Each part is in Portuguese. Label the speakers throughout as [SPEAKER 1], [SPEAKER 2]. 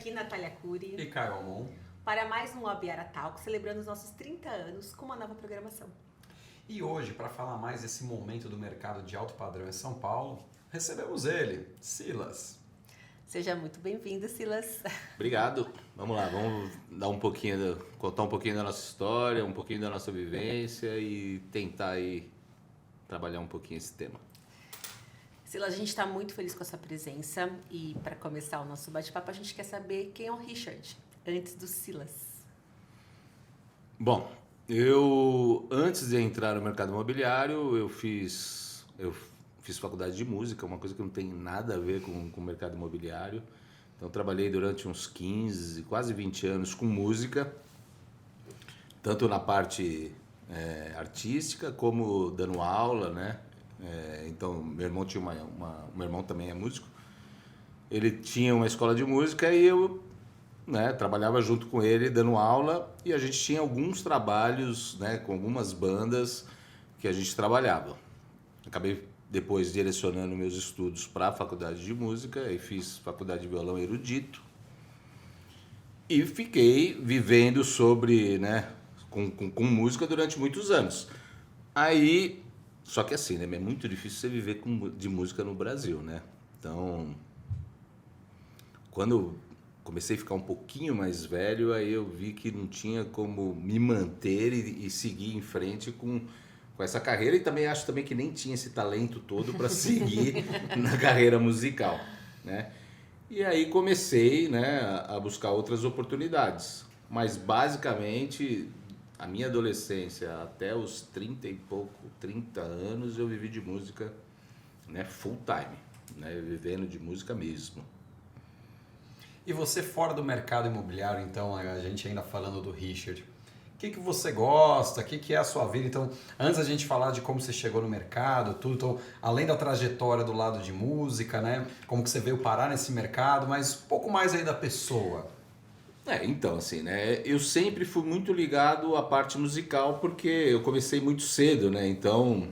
[SPEAKER 1] aqui, Natália Cury,
[SPEAKER 2] E Caio Almon.
[SPEAKER 1] para mais um Abiara Talk, celebrando os nossos 30 anos com uma nova programação.
[SPEAKER 2] E hoje, para falar mais desse momento do mercado de alto padrão em São Paulo, recebemos ele, Silas.
[SPEAKER 1] Seja muito bem-vindo, Silas.
[SPEAKER 3] Obrigado. Vamos lá, vamos dar contar um pouquinho da nossa história, um pouquinho da nossa vivência e tentar aí trabalhar um pouquinho esse tema.
[SPEAKER 1] Silas, a gente está muito feliz com a sua presença e para começar o nosso bate-papo, a gente quer saber quem é o Richard, antes do Silas.
[SPEAKER 3] Bom, antes de entrar no mercado imobiliário, eu fiz faculdade de música, uma coisa que não tem nada a ver com o mercado imobiliário. Então, trabalhei durante uns 15, quase 20 anos com música, tanto na parte artística como dando aula, né? Então, meu irmão tinha meu irmão também é músico. Ele tinha uma escola de música e eu, né, trabalhava junto com ele dando aula, e a gente tinha alguns trabalhos, né, com algumas bandas que a gente trabalhava. Acabei depois direcionando meus estudos para a faculdade de música e fiz faculdade de violão erudito e fiquei vivendo né, com música durante muitos anos. Aí, só que assim, né, é muito difícil você viver de música no Brasil, né? Então, quando eu comecei a ficar um pouquinho mais velho, aí eu vi que não tinha como me manter e seguir em frente com essa carreira, e também acho também que nem tinha esse talento todo para seguir na carreira musical, né? E aí comecei, né, a buscar outras oportunidades, mas basicamente a minha adolescência até os 30 anos eu vivi de música, né, full time, né, vivendo de música mesmo.
[SPEAKER 2] E você fora do mercado imobiliário, então, a gente ainda falando do Richard, o que você gosta, o que é a sua vida? Então, antes da gente falar de como você chegou no mercado, tudo, então, além da trajetória do lado de música, né, como que você veio parar nesse mercado, mas um pouco mais aí da pessoa.
[SPEAKER 3] Então, assim, né, eu sempre fui muito ligado à parte musical porque eu comecei muito cedo, né, então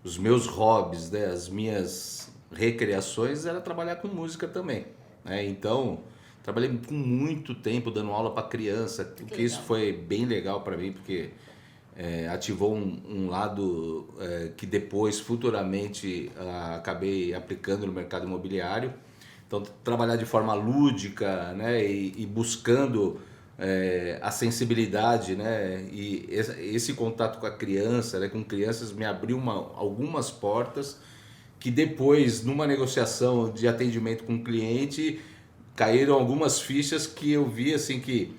[SPEAKER 3] os meus hobbies, né, as minhas recreações era trabalhar com música também, né, então trabalhei com muito tempo dando aula para criança, que isso foi bem legal para mim porque ativou um lado que depois, futuramente, acabei aplicando no mercado imobiliário. Então, trabalhar de forma lúdica, né, e buscando a sensibilidade, né, e esse contato com a criança, né, com crianças, me abriu algumas portas que depois, numa negociação de atendimento com o cliente, caíram algumas fichas que eu vi assim que...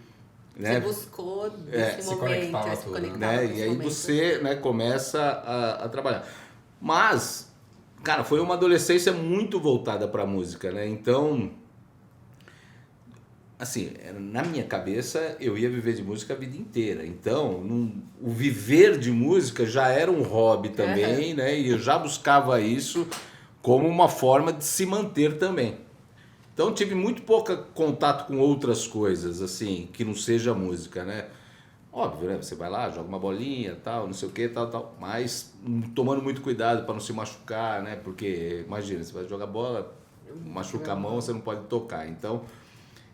[SPEAKER 1] Né, você buscou nesse momento, se conectava,
[SPEAKER 3] né, e aí momento. Você, né, começa a trabalhar. Mas... cara, foi uma adolescência muito voltada para a música, né? Então, assim, na minha cabeça, eu ia viver de música a vida inteira. Então, o viver de música já era um hobby também, né? E eu já buscava isso como uma forma de se manter também. Então, tive muito pouco contato com outras coisas, assim, que não seja música, né? Óbvio, né? Você vai lá, joga uma bolinha, tal, não sei o que, tal, mas tomando muito cuidado para não se machucar, né? Porque, imagina, você vai jogar bola, machuca a mão, você não pode tocar. Então,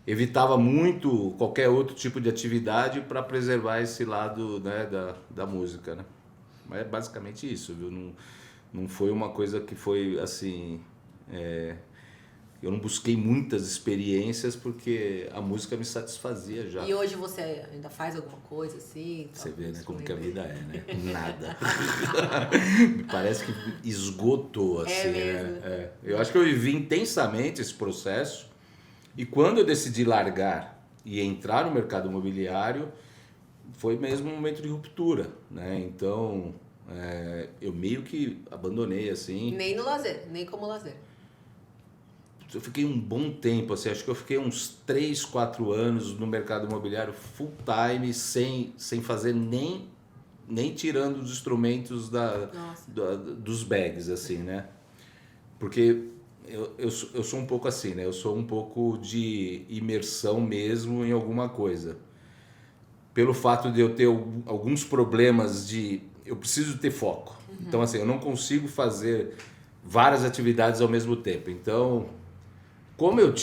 [SPEAKER 3] evitava muito qualquer outro tipo de atividade para preservar esse lado, né, da música, né? Mas é basicamente isso, viu? Não foi uma coisa que foi, assim... eu não busquei muitas experiências porque a música me satisfazia já.
[SPEAKER 1] E hoje você ainda faz alguma coisa assim?
[SPEAKER 3] Você vê, né, como que a vida é, né? Nada. Parece que esgotou, assim, né? Eu acho que eu vivi intensamente esse processo, e quando eu decidi largar e entrar no mercado imobiliário, foi mesmo um momento de ruptura, né? Então, eu meio que abandonei, assim...
[SPEAKER 1] Nem no lazer, nem como lazer.
[SPEAKER 3] Eu fiquei um bom tempo, assim, acho que eu fiquei uns 3, 4 anos no mercado imobiliário full time, sem fazer nem tirando os instrumentos dos bags, assim, né? Porque eu sou um pouco assim, né? Eu sou um pouco de imersão mesmo em alguma coisa. Pelo fato de eu ter alguns problemas eu preciso ter foco. Uhum. Então, assim, eu não consigo fazer várias atividades ao mesmo tempo. Então... como eu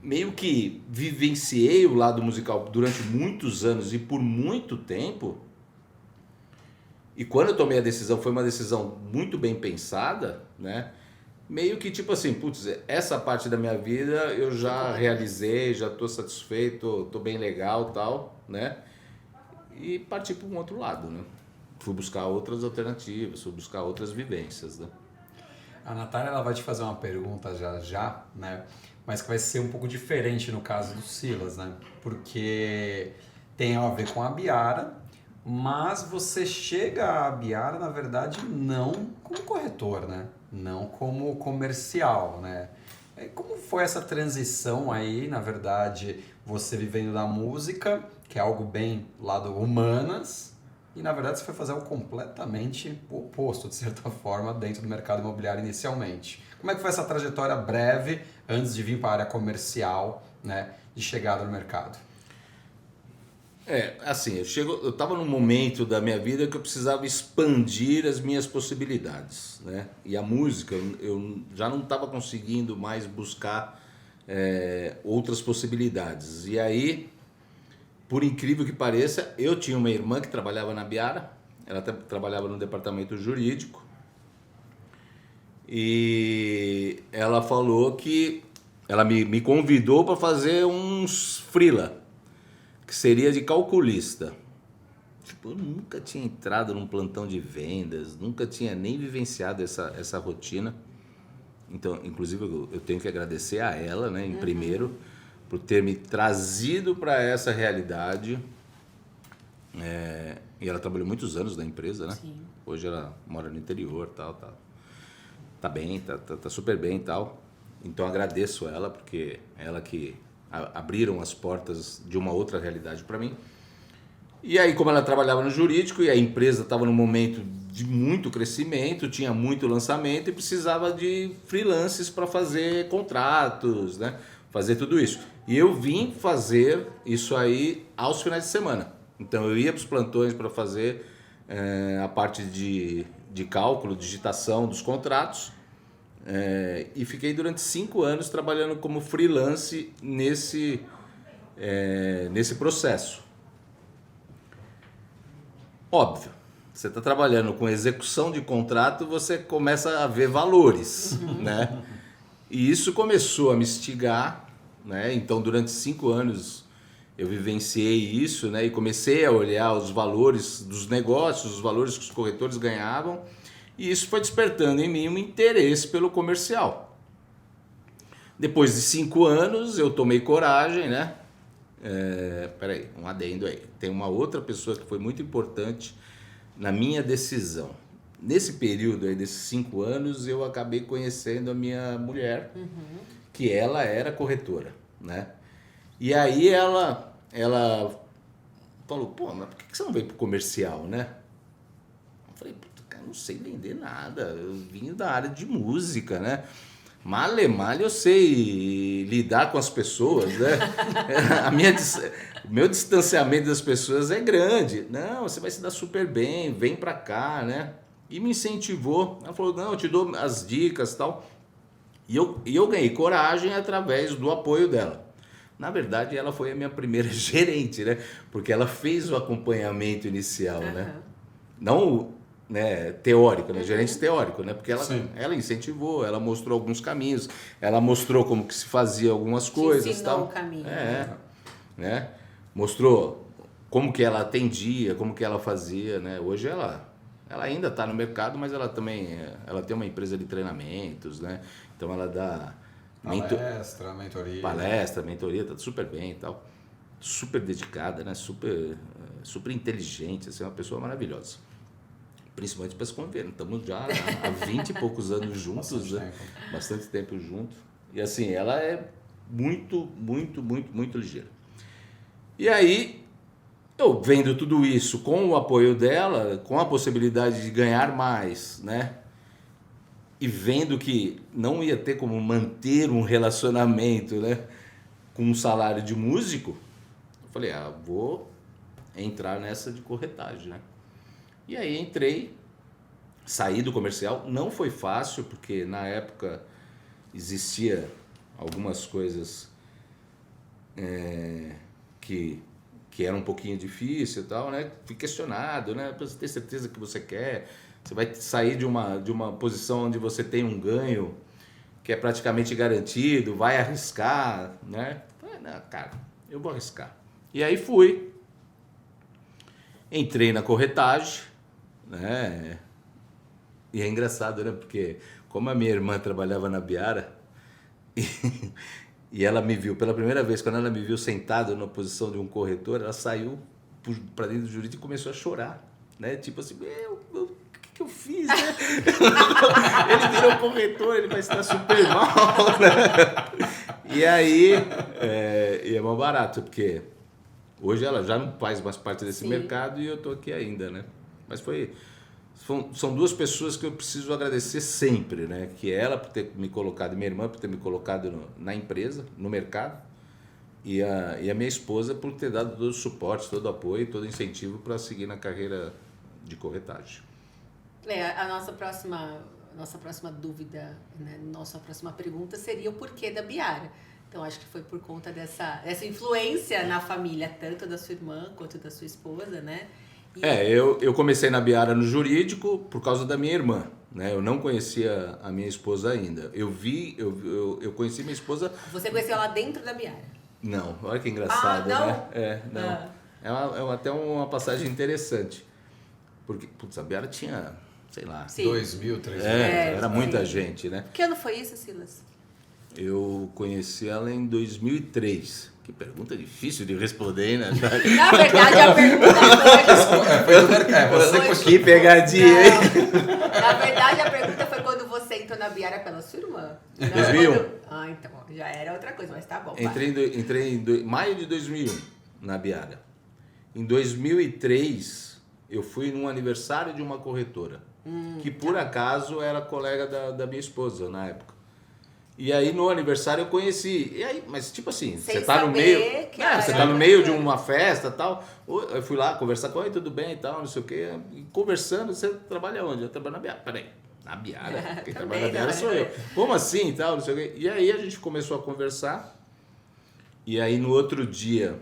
[SPEAKER 3] meio que vivenciei o lado musical durante muitos anos e por muito tempo. E quando eu tomei a decisão, foi uma decisão muito bem pensada, né? Meio que tipo assim, putz, essa parte da minha vida eu já realizei, já tô satisfeito, tô bem legal e tal, né? E parti para um outro lado, né? Fui buscar outras alternativas, fui buscar outras vivências, né?
[SPEAKER 2] A Natália ela vai te fazer uma pergunta já já, né? Mas que vai ser um pouco diferente no caso do Silas, né? Porque tem a ver com a Biara, mas você chega à Biara, na verdade, não como corretor, né? Não como comercial, né? Como foi essa transição aí, na verdade, você vivendo da música, que é algo bem lado humanas, e na verdade você foi fazer algo completamente oposto, de certa forma, dentro do mercado imobiliário inicialmente. Como é que foi essa trajetória breve, antes de vir para a área comercial, né, de chegada no mercado?
[SPEAKER 3] Assim, eu estava num momento da minha vida que eu precisava expandir as minhas possibilidades, né? E a música, eu já não estava conseguindo mais buscar outras possibilidades. E aí, por incrível que pareça, eu tinha uma irmã que trabalhava na Biara, ela trabalhava no departamento jurídico, e ela falou que ela me convidou para fazer uns freela, que seria de calculista. Tipo, eu nunca tinha entrado num plantão de vendas, nunca tinha nem vivenciado essa rotina. Então, inclusive, eu tenho que agradecer a ela, né, em primeiro, por ter me trazido para essa realidade. E ela trabalhou muitos anos na empresa, né?
[SPEAKER 1] Sim.
[SPEAKER 3] Hoje ela mora no interior, tal. Tá bem, tá super bem e tal. Então agradeço ela, porque ela que abriram as portas de uma outra realidade para mim. E aí, como ela trabalhava no jurídico e a empresa estava num momento de muito crescimento, tinha muito lançamento e precisava de freelances para fazer contratos, né? Fazer tudo isso. E eu vim fazer isso aí aos finais de semana. Então eu ia para os plantões para fazer a parte de cálculo, digitação dos contratos. E fiquei durante 5 anos trabalhando como freelance nesse processo. Óbvio, você está trabalhando com execução de contrato, você começa a ver valores, né? E isso começou a me instigar, né? Então, durante 5 anos eu vivenciei isso, né? E comecei a olhar os valores dos negócios, os valores que os corretores ganhavam, e isso foi despertando em mim um interesse pelo comercial. Depois de 5 anos, eu tomei coragem, né? Peraí, um adendo aí. Tem uma outra pessoa que foi muito importante na minha decisão. Nesse período aí, desses 5 anos, eu acabei conhecendo a minha mulher, que ela era corretora, né? E aí ela falou, pô, mas por que você não veio pro comercial, né? Eu falei, cara, não sei vender nada, eu vim da área de música, né? Mal eu sei lidar com as pessoas, né? O meu distanciamento das pessoas é grande. Não, você vai se dar super bem, vem pra cá, né? E me incentivou. Ela falou, não, eu te dou as dicas e tal. E eu ganhei coragem através do apoio dela. Na verdade, ela foi a minha primeira gerente, né? Porque ela fez o acompanhamento inicial, né? Não, né, teórico, né? Gerente teórico, né? Porque ela incentivou, ela mostrou alguns caminhos, ela mostrou como que se fazia algumas coisas,
[SPEAKER 1] ensinou
[SPEAKER 3] tal.
[SPEAKER 1] o caminho.
[SPEAKER 3] Né? Mostrou como que ela atendia, como que ela fazia, né? Hoje ela ainda está no mercado, mas ela também ela tem uma empresa de treinamentos, né? Então ela dá palestra, mentoria, tá super bem e tal. Super dedicada, né? Super inteligente, assim, uma pessoa maravilhosa. Principalmente para se conviver. Estamos já há 20 e poucos anos juntos, bastante tempo juntos. E assim, ela é muito, muito, muito, muito ligeira. E aí, eu vendo tudo isso com o apoio dela, com a possibilidade de ganhar mais, né? E vendo que não ia ter como manter um relacionamento, né, com um salário de músico, eu falei, vou entrar nessa de corretagem, né? E aí entrei, saí do comercial, não foi fácil, porque na época existia algumas coisas que era um pouquinho difícil e tal, né? Fui questionado, né? Pra você ter certeza que você quer, você vai sair de uma posição onde você tem um ganho que é praticamente garantido, vai arriscar, né? Falei, não, cara, eu vou arriscar. E aí fui, entrei na corretagem, né? E é engraçado, né? Porque como a minha irmã trabalhava na Biara e ela me viu pela primeira vez, quando ela me viu sentado na posição de um corretor, ela saiu para dentro do jurídico e começou a chorar, né? Tipo assim, o que eu fiz, né? Ele virou corretor, ele vai estar super mal, né? E aí, e é mais barato, porque hoje ela já não faz mais parte desse mercado e eu tô aqui ainda, né? Mas são duas pessoas que eu preciso agradecer sempre, né? Que é ela por ter me colocado, minha irmã por ter me colocado na empresa, no mercado, e a minha esposa por ter dado todo o suporte, todo o apoio, todo o incentivo para seguir na carreira de corretagem.
[SPEAKER 1] A nossa próxima dúvida, né? Nossa próxima pergunta seria o porquê da Biara. Então, acho que foi por conta dessa influência na família, tanto da sua irmã quanto da sua esposa, né?
[SPEAKER 3] Eu comecei na Biara no jurídico por causa da minha irmã, né? Eu não conhecia a minha esposa ainda. Eu conheci minha esposa...
[SPEAKER 1] Você conheceu ela dentro da Biara?
[SPEAKER 3] Não, olha que engraçado,
[SPEAKER 1] não?
[SPEAKER 3] né? Não. Até uma passagem interessante. Porque, putz, a Biara tinha, sei lá...
[SPEAKER 2] 2.000, 3.000.
[SPEAKER 3] Era muita gente, né?
[SPEAKER 1] Que ano foi isso, Silas?
[SPEAKER 3] Eu conheci ela em 2003. Que pergunta difícil de responder, né?
[SPEAKER 1] Na verdade, a pergunta foi...
[SPEAKER 3] Que pegadinha, hein?
[SPEAKER 1] Na verdade, a pergunta foi quando você entrou na Biara pela sua irmã.
[SPEAKER 3] 2001.
[SPEAKER 1] Então, já era outra coisa, mas tá bom.
[SPEAKER 3] Entrei em maio de 2001 na Biara. Em 2003, eu fui num aniversário de uma corretora, que por acaso era colega da minha esposa na época. E aí no aniversário eu conheci. E aí, mas tipo assim, você tá no meio. Você tá no meio de uma festa e tal. Eu fui lá conversar com ela, tudo bem e tal, não sei o quê. E conversando, você trabalha onde? Eu trabalho na Biara. Peraí, na Biara? Quem trabalha na Biara sou eu. Como assim e tal, não sei o quê. E aí a gente começou a conversar. E aí no outro dia.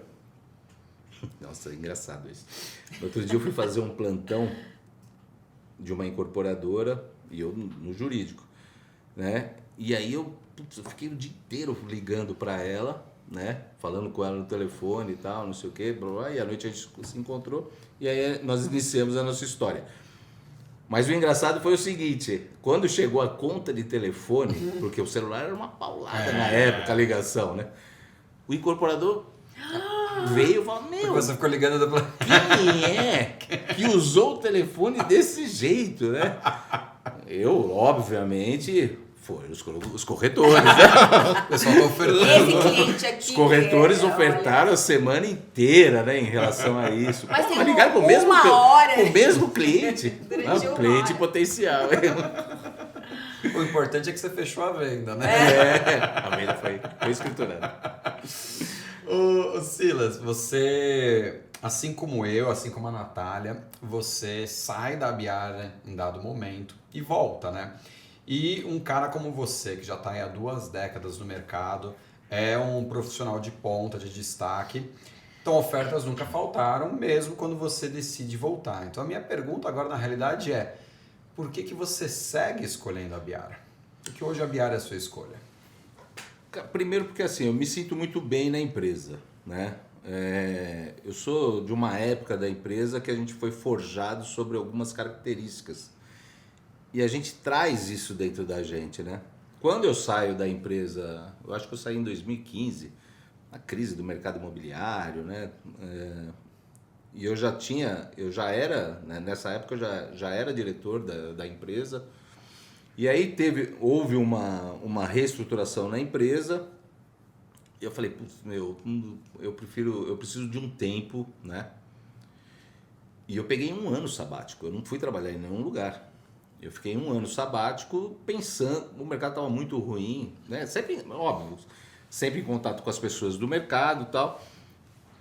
[SPEAKER 3] Nossa, é engraçado isso. No outro dia eu fui fazer um plantão de uma incorporadora e eu no jurídico, né? E aí eu fiquei o dia inteiro ligando para ela, né? Falando com ela no telefone e tal, não sei o quê. E à noite a gente se encontrou e aí nós iniciamos a nossa história. Mas o engraçado foi o seguinte, quando chegou a conta de telefone, porque o celular era uma paulada na época, a ligação, né? O incorporador veio e falou, meu,
[SPEAKER 2] você ficou ligando
[SPEAKER 3] quem é que usou o telefone desse jeito, né? Eu, obviamente... Foram os corretores, né?
[SPEAKER 2] O pessoal tá ofertando.
[SPEAKER 1] Esse cliente aqui.
[SPEAKER 3] Os corretores ofertaram a semana inteira, né, em relação a isso.
[SPEAKER 1] Mas tem
[SPEAKER 3] ligaram pro mesmo cliente. Um cliente potencial.
[SPEAKER 2] O importante é que você fechou a venda, né?
[SPEAKER 3] A venda foi escriturada.
[SPEAKER 2] Ô Silas, você, assim como eu, assim como a Natália, você sai da Biara em dado momento e volta, né? E um cara como você, que já está há 2 décadas no mercado, é um profissional de ponta, de destaque, então ofertas nunca faltaram, mesmo quando você decide voltar. Então a minha pergunta agora, na realidade, é por que você segue escolhendo a Biara? Porque hoje a Biara é a sua escolha.
[SPEAKER 3] Primeiro porque assim, eu me sinto muito bem na empresa, né? Eu sou de uma época da empresa que a gente foi forjado sobre algumas características. E a gente traz isso dentro da gente, né? Quando eu saio da empresa, eu acho que eu saí em 2015, a crise do mercado imobiliário, né? E eu já era, né? Nessa época eu já era diretor da empresa. E aí houve uma reestruturação na empresa. E eu falei, putz, eu preciso de um tempo, né? E eu peguei 1 ano sabático, eu não fui trabalhar em nenhum lugar. Eu fiquei 1 ano sabático pensando, o mercado estava muito ruim, né? Sempre, óbvio, sempre em contato com as pessoas do mercado e tal.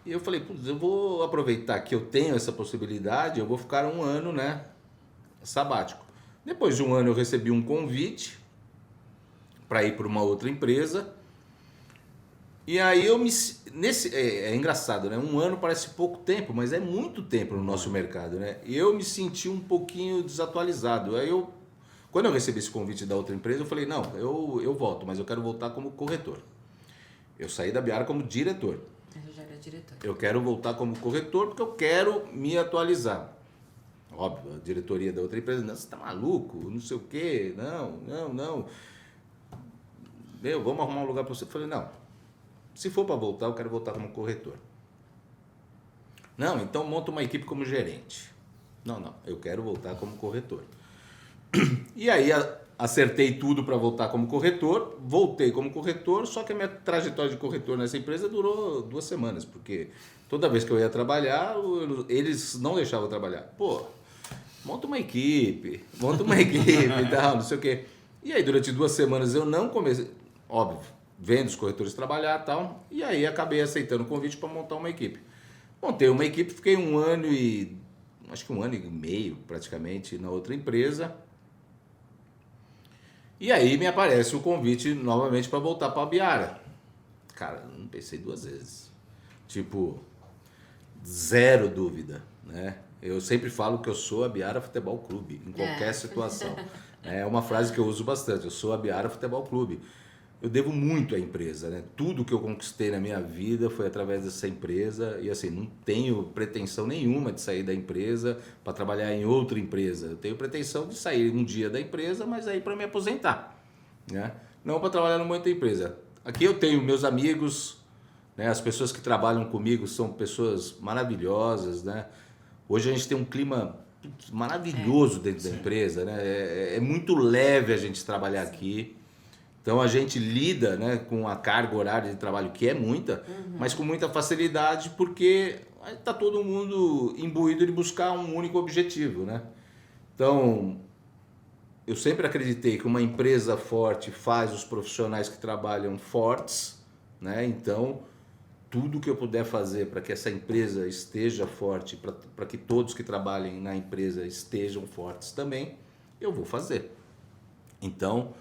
[SPEAKER 3] E eu falei, putz, eu vou aproveitar que eu tenho essa possibilidade, eu vou ficar 1 ano, né, sabático. Depois de 1 ano eu recebi um convite para ir para uma outra empresa E aí é engraçado, né? Um ano parece pouco tempo, mas é muito tempo no nosso mercado, né? E eu me senti um pouquinho desatualizado. Quando eu recebi esse convite da outra empresa, eu falei, não, eu volto, mas eu quero voltar como corretor. Eu saí da Biara como diretor.
[SPEAKER 1] Eu já era diretor.
[SPEAKER 3] Eu quero voltar como corretor porque eu quero me atualizar. Óbvio, a diretoria da outra empresa, não, você tá maluco, não sei o quê, não. Vamos arrumar um lugar para você. Eu falei, não, se for para voltar, eu quero voltar como corretor. Não, então monta uma equipe como gerente. Não, eu quero voltar como corretor. E aí acertei tudo para voltar como corretor, voltei como corretor, só que a minha trajetória de corretor nessa empresa durou 2 semanas, porque toda vez que eu ia trabalhar, eles não deixavam eu trabalhar. Pô, monta uma equipe e tal, não sei o quê. E aí durante 2 semanas eu não comecei, óbvio, vendo os corretores trabalhar e tal, e aí acabei aceitando o convite para montar uma equipe. Montei uma equipe, fiquei 1 ano acho que 1 ano e meio praticamente na outra empresa. E aí me aparece o convite novamente para voltar para a Biara. Cara, não pensei 2 vezes. Tipo, 0 dúvida, né? Eu sempre falo que eu sou a Biara Futebol Clube, em qualquer situação. É uma frase que eu uso bastante, eu sou a Biara Futebol Clube. Eu devo muito à empresa, né? Tudo que eu conquistei na minha vida foi através dessa empresa e assim, não tenho pretensão nenhuma de sair da empresa para trabalhar em outra empresa. Eu tenho pretensão de sair um dia da empresa, mas aí para me aposentar, né? Não para trabalhar numa outra empresa. Aqui eu tenho meus amigos, né? As pessoas que trabalham comigo são pessoas maravilhosas, né? Hoje a gente tem um clima maravilhoso dentro da empresa, né? É muito leve a gente trabalhar aqui. Então a gente lida, né, com a carga horária de trabalho, que é muita, mas com muita facilidade, porque está todo mundo imbuído de buscar um único objetivo, né? Então, eu sempre acreditei que uma empresa forte faz os profissionais que trabalham fortes, né? Então, tudo que eu puder fazer para que essa empresa esteja forte, para que todos que trabalhem na empresa estejam fortes também, eu vou fazer. Então,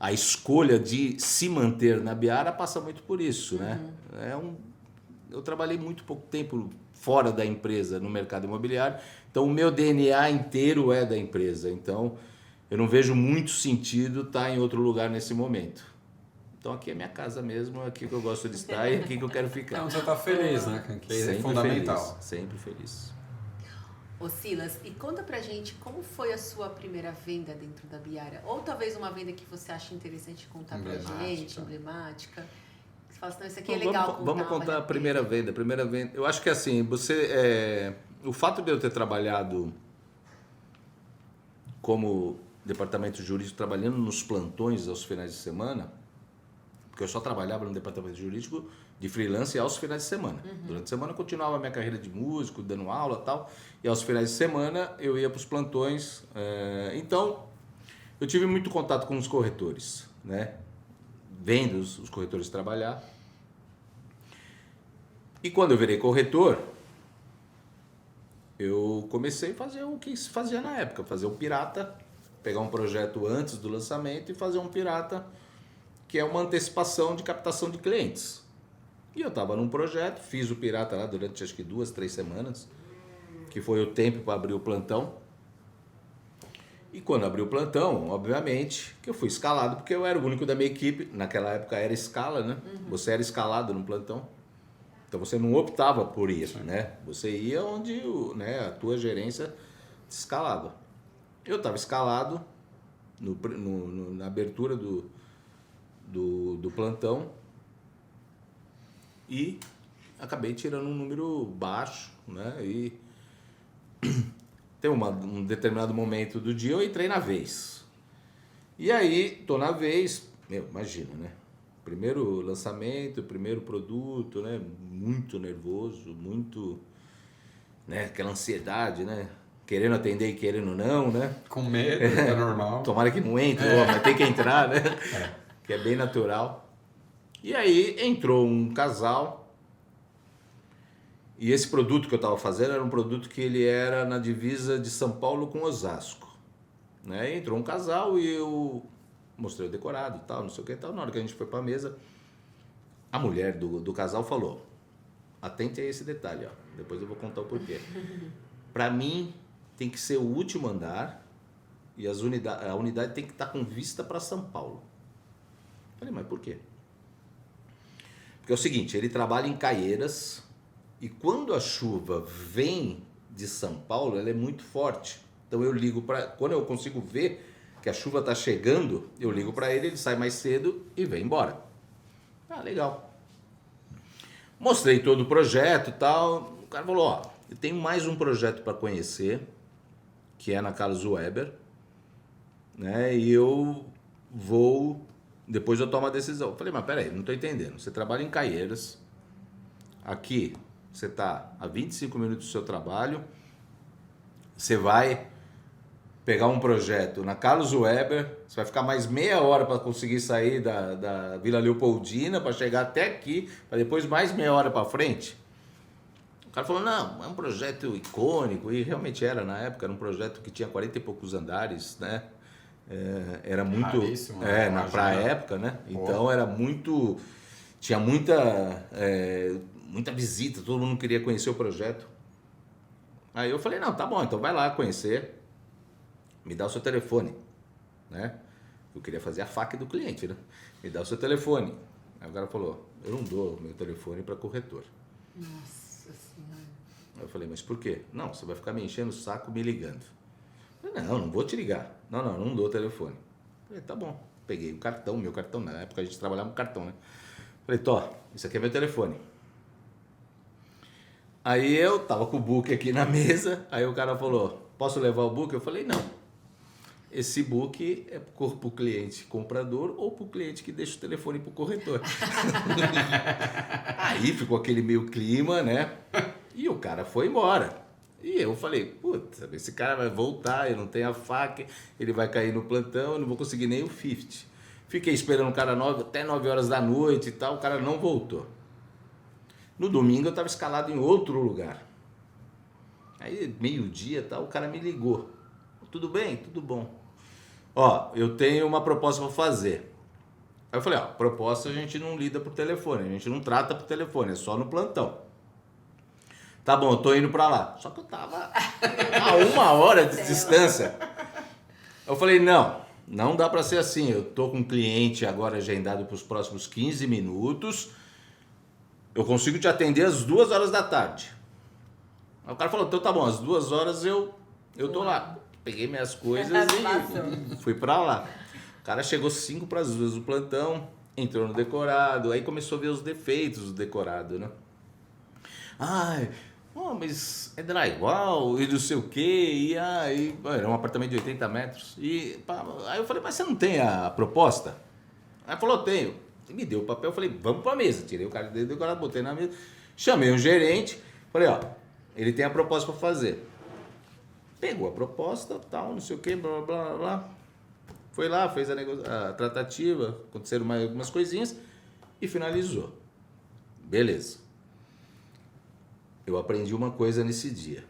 [SPEAKER 3] a escolha de se manter na Biara passa muito por isso, né? Eu trabalhei muito pouco tempo fora da empresa no mercado imobiliário, então o meu DNA inteiro é da empresa, então eu não vejo muito sentido estar em outro lugar nesse momento. Então aqui é minha casa mesmo, é aqui que eu gosto de estar e é aqui que eu quero ficar.
[SPEAKER 2] Então você está feliz, né? Que é fundamental.
[SPEAKER 3] Feliz, sempre feliz.
[SPEAKER 1] Ô Silas, e conta pra gente como foi a sua primeira venda dentro da Biara? Ou talvez uma venda que você acha interessante contar pra gente, emblemática. Você fala assim, não, isso aqui é legal contar.
[SPEAKER 3] Vamos contar a primeira venda. Eu acho que assim, o fato de eu ter trabalhado como departamento jurídico, trabalhando nos plantões aos finais de semana, porque eu só trabalhava no departamento jurídico de freelance aos finais de semana. Durante a semana eu continuava a minha carreira de músico, dando aula e tal, e aos finais de semana eu ia para os plantões. Então, eu tive muito contato com os corretores, né? Vendo os corretores trabalhar. E quando eu virei corretor, eu comecei a fazer o que se fazia na época, fazer um pirata, pegar um projeto antes do lançamento e fazer um pirata, que é uma antecipação de captação de clientes. E eu estava num projeto, fiz o pirata lá durante acho que 2, 3 semanas, que foi o tempo para abrir o plantão. E quando abri o plantão, obviamente, que eu fui escalado, porque eu era o único da minha equipe, naquela época era escala, né? Você era escalado no plantão. Então você não optava por ir, né? Você ia onde a tua gerência te escalava. Eu estava escalado na abertura do plantão e acabei tirando um número baixo, né? E tem um determinado momento do dia eu entrei na vez. E aí, tô na vez, imagina, né? Primeiro lançamento, primeiro produto, né? Muito nervoso, muito, né? Aquela ansiedade, né? Querendo atender e querendo não, né?
[SPEAKER 2] Com medo, é normal.
[SPEAKER 3] Tomara que não entre, mas tem que entrar, né? Que é bem natural. E aí entrou um casal, e esse produto que eu estava fazendo era um produto que ele era na divisa de São Paulo com Osasco, né? Entrou um casal e eu mostrei o decorado e tal, não sei o que e tal. Na hora que a gente foi para a mesa, A mulher do casal falou, atente a esse detalhe, ó, depois eu vou contar o porquê. Para mim, tem que ser o último andar e a unidade tem que estar com vista para São Paulo. Falei, mas por quê? Porque é o seguinte, ele trabalha em Caieiras e quando a chuva vem de São Paulo, ela é muito forte. Então eu ligo para... Quando eu consigo ver que a chuva está chegando, eu ligo para ele, ele sai mais cedo e vem embora. Ah, legal. Mostrei todo o projeto e tal. O cara falou, ó, eu tenho mais um projeto para conhecer, que é na Carlos Weber, né? E eu vou... Depois eu tomo a decisão. Eu falei, mas peraí, não estou entendendo. Você trabalha em Caieiras, aqui você está a 25 minutos do seu trabalho, você vai pegar um projeto na Carlos Weber, você vai ficar mais meia hora para conseguir sair da Vila Leopoldina, para chegar até aqui, para depois mais meia hora para frente. O cara falou, não, é um projeto icônico, e realmente era na época, era um projeto que tinha 40 e poucos andares, né? Era muito... pra época, né? Então era muito... Tinha muita visita, todo mundo queria conhecer o projeto. Aí eu falei, não, tá bom, então vai lá conhecer. Me dá o seu telefone, né? Eu queria fazer a faca do cliente, né? Me dá o seu telefone. Aí o cara falou, eu não dou meu telefone para corretor.
[SPEAKER 1] Nossa Senhora.
[SPEAKER 3] Aí eu falei, mas por quê? Não, você vai ficar me enchendo o saco me ligando. Eu falei, não vou te ligar. Não dou o telefone. Eu falei, tá bom. Peguei o cartão, meu cartão, na época a gente trabalhava com cartão, né? Falei, isso aqui é meu telefone. Aí eu tava com o book aqui na mesa, aí o cara falou, posso levar o book? Eu falei, não. Esse book é pro cliente comprador ou pro cliente que deixa o telefone pro corretor. Aí ficou aquele meio clima, né? E o cara foi embora. E eu falei, putz, esse cara vai voltar, eu não tenho a faca, ele vai cair no plantão, eu não vou conseguir nem o 50. Fiquei esperando o cara até 9 horas da noite e tal, o cara não voltou. No domingo eu estava escalado em outro lugar. Aí, meio-dia, tal, o cara me ligou. Tudo bem? Tudo bom. Ó, eu tenho uma proposta para fazer. Aí eu falei, ó, proposta a gente não lida por telefone, a gente não trata por telefone, é só no plantão. Tá bom, eu tô indo para lá. Só que eu tava a 1 hora de distância. Eu falei, não dá para ser assim. Eu tô com um cliente agora agendado para os próximos 15 minutos. Eu consigo te atender às 2 horas da tarde. Aí o cara falou, então tá bom, às 2 horas eu tô lá. Peguei minhas coisas e fui pra lá. O cara chegou 5 para as 2 do plantão, entrou no decorado, aí começou a ver os defeitos do decorado, né? Mas é drywall e não sei o quê, e aí era um apartamento de 80 metros. Aí eu falei, mas você não tem a proposta? Aí falou, tenho. Me deu o papel, eu falei, vamos pra mesa. Tirei o cara do decorado, botei na mesa, chamei um gerente, falei, ó, ele tem a proposta para fazer. Pegou a proposta, tal, não sei o que, blá, blá, blá, blá. Foi lá, fez a tratativa, aconteceram mais algumas coisinhas e finalizou. Beleza. Eu aprendi uma coisa nesse dia.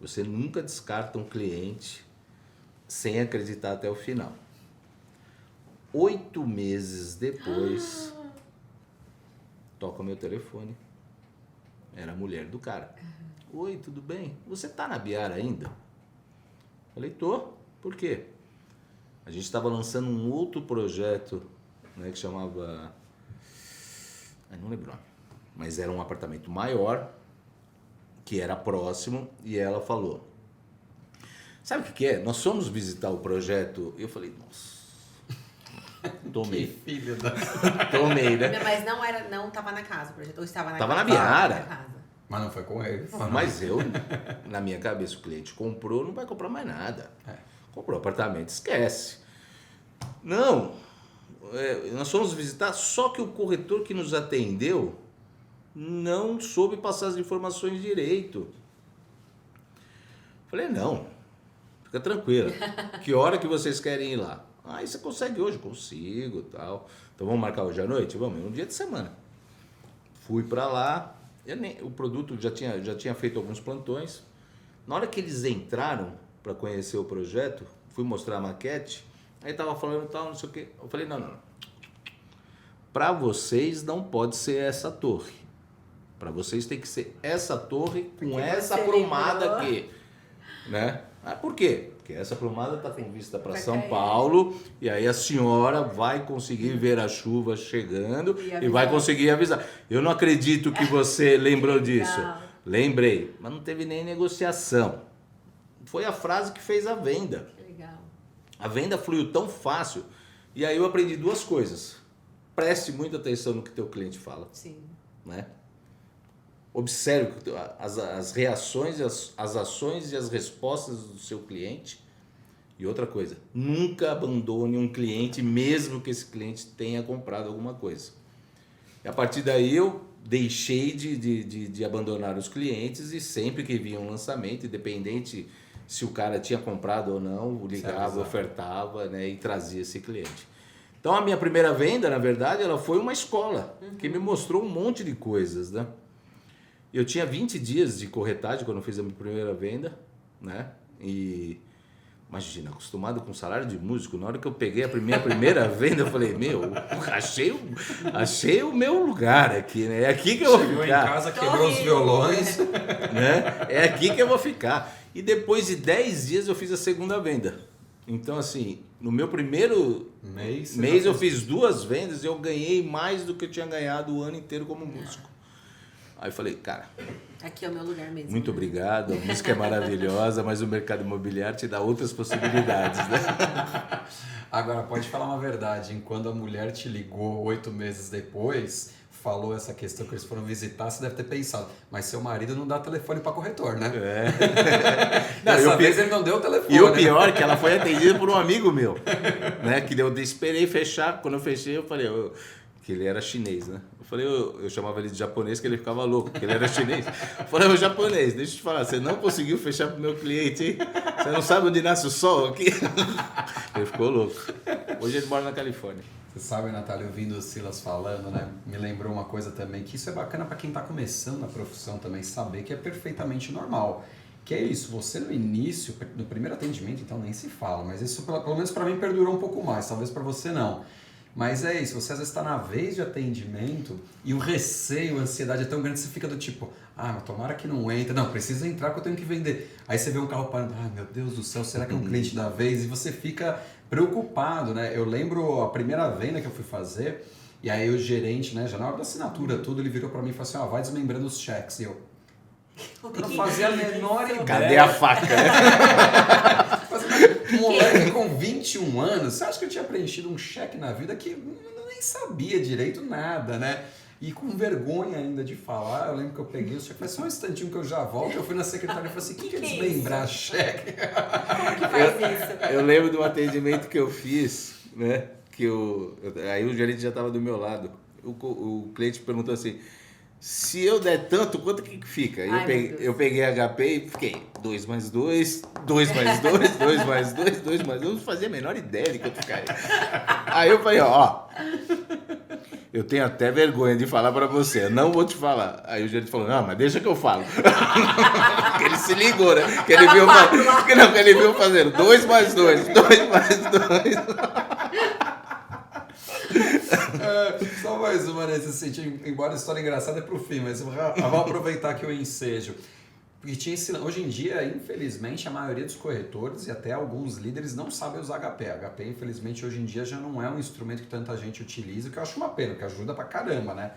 [SPEAKER 3] Você nunca descarta um cliente sem acreditar até o final. 8 meses depois, toca o meu telefone. Era a mulher do cara. Oi, tudo bem? Você tá na Biara ainda? Falei, tô. Por quê? A gente estava lançando um outro projeto, né, que chamava... não lembro o nome. Mas era um apartamento maior, que era próximo, e ela falou, sabe o que é? Nós fomos visitar o projeto, e eu falei, nossa... Tomei.
[SPEAKER 2] Que filho da...
[SPEAKER 3] Tomei, né?
[SPEAKER 1] Mas não tava na casa o projeto, ou estava na
[SPEAKER 3] Tava
[SPEAKER 1] casa?
[SPEAKER 3] na Biara.
[SPEAKER 1] Na casa.
[SPEAKER 2] Mas não foi com ele.
[SPEAKER 3] Mas eu, na minha cabeça, o cliente comprou, não vai comprar mais nada. Comprou apartamento, esquece. Não, nós fomos visitar, só que o corretor que nos atendeu não soube passar as informações direito. Falei, não, fica tranquila. Que hora que vocês querem ir lá? Aí você consegue hoje? Consigo, tal. Então vamos marcar hoje à noite? Vamos, é um dia de semana. Fui para lá, o produto já tinha feito alguns plantões. Na hora que eles entraram para conhecer o projeto, fui mostrar a maquete, aí tava falando tal, não sei o quê. Eu falei, não. para vocês não pode ser essa torre. Para vocês tem que ser essa torre com
[SPEAKER 1] Porque
[SPEAKER 3] essa
[SPEAKER 1] você
[SPEAKER 3] prumada
[SPEAKER 1] lembrou.
[SPEAKER 3] aqui, né? Ah, por quê? Porque essa prumada está com vista para
[SPEAKER 1] Pra
[SPEAKER 3] São
[SPEAKER 1] cair.
[SPEAKER 3] Paulo e aí a senhora vai conseguir ver a chuva chegando
[SPEAKER 1] E
[SPEAKER 3] e vai
[SPEAKER 1] avisar.
[SPEAKER 3] conseguir avisar. Eu não acredito que você lembrou
[SPEAKER 1] Legal.
[SPEAKER 3] disso. Lembrei, mas não teve nem negociação. Foi a frase que fez a venda.
[SPEAKER 1] Que legal.
[SPEAKER 3] A venda fluiu tão fácil. E aí eu aprendi duas coisas. Preste muita atenção no que teu cliente fala,
[SPEAKER 1] Sim.
[SPEAKER 3] né? Observe as reações, as ações e as respostas do seu cliente. E outra coisa, nunca abandone um cliente, mesmo que esse cliente tenha comprado alguma coisa. E a partir daí eu deixei de abandonar os clientes e sempre que via um lançamento, independente se o cara tinha comprado ou não, ligava, ofertava, né, e trazia esse cliente. Então a minha primeira venda, na verdade, ela foi uma escola, que me mostrou um monte de coisas, né? Eu tinha 20 dias de corretagem quando eu fiz a minha primeira venda, né? E imagina, acostumado com salário de músico, na hora que eu peguei a minha primeira venda, eu falei, meu, achei o meu lugar aqui, né? É aqui que eu vou
[SPEAKER 2] Chegou em
[SPEAKER 3] ficar.
[SPEAKER 2] casa, quebrou os violões.
[SPEAKER 3] Né? É aqui que eu vou ficar. E depois de 10 dias eu fiz a segunda venda. Então, assim, no meu primeiro
[SPEAKER 2] Mês
[SPEAKER 3] eu fiz 2 vendas e eu ganhei mais do que eu tinha ganhado o ano inteiro como músico. Aí eu falei, cara,
[SPEAKER 1] Aqui é o meu lugar mesmo.
[SPEAKER 3] muito
[SPEAKER 1] né?
[SPEAKER 3] obrigado, a música é maravilhosa, mas o mercado imobiliário te dá outras possibilidades, né?
[SPEAKER 2] Agora, pode falar uma verdade, hein? Quando a mulher te ligou 8 meses depois, falou essa questão que eles foram visitar, você deve ter pensado, mas seu marido não dá telefone para corretor, né? Dessa vez ele não deu o telefone.
[SPEAKER 3] E o pior é que ela foi atendida por um amigo meu, né? Que eu esperei fechar, quando eu fechei eu falei, que ele era chinês, né? Eu falei, eu chamava ele de japonês, que ele ficava louco, porque ele era chinês. Eu falei, ô japonês, deixa eu te falar, você não conseguiu fechar pro meu cliente, hein? Você não sabe onde nasce o sol aqui? Ele ficou louco. Hoje ele mora na Califórnia.
[SPEAKER 2] Você sabe, Natália, ouvindo o Silas falando, né? Me lembrou uma coisa também, que isso é bacana para quem está começando na profissão também, saber que é perfeitamente normal. Que é isso, você no início, no primeiro atendimento, então nem se fala, mas isso pelo menos para mim perdurou um pouco mais, talvez para você não. Mas é isso, você às vezes está na vez de atendimento e o receio, a ansiedade é tão grande que você fica do tipo, mas tomara que não entra, não, precisa entrar que eu tenho que vender. Aí você vê um carro parando, meu Deus do céu, será que é um cliente da vez? E você fica preocupado, né? Eu lembro a primeira venda que eu fui fazer, e aí o gerente, né, já na hora da assinatura, tudo, ele virou para mim e falou assim, vai desmembrando os cheques. E eu não fazia a menor ideia.
[SPEAKER 3] Cadê a faca?
[SPEAKER 2] Um moleque com 21 anos, você acha que eu tinha preenchido um cheque na vida que eu nem sabia direito nada, né? E com vergonha ainda de falar, eu lembro que eu peguei o cheque, falei, só um instantinho que eu já volto, eu fui na secretária e falei assim, o que é desmembrar cheque?
[SPEAKER 1] Como que faz isso?
[SPEAKER 3] Eu lembro de um atendimento que eu fiz, né? Aí o gerente já estava do meu lado. O cliente perguntou assim, se eu der tanto, quanto que fica? Eu peguei HP e fiquei 2 mais 2, 2 mais 2, 2 mais 2, 2 mais 2. Eu não fazia a menor ideia de quanto ficaria. Aí eu falei, eu tenho até vergonha de falar pra você, eu não vou te falar. Aí o gerente falou, não, mas deixa que eu falo. Que ele se ligou, né? Que ele viu fazendo 2 mais 2, 2 mais 2.
[SPEAKER 2] Só mais uma nesse sentido, embora a história engraçada é pro fim, mas vamos aproveitar aqui o ensejo. Porque hoje em dia, infelizmente, a maioria dos corretores e até alguns líderes não sabem usar HP. HP, infelizmente, hoje em dia já não é um instrumento que tanta gente utiliza, que eu acho uma pena, que ajuda pra caramba, né?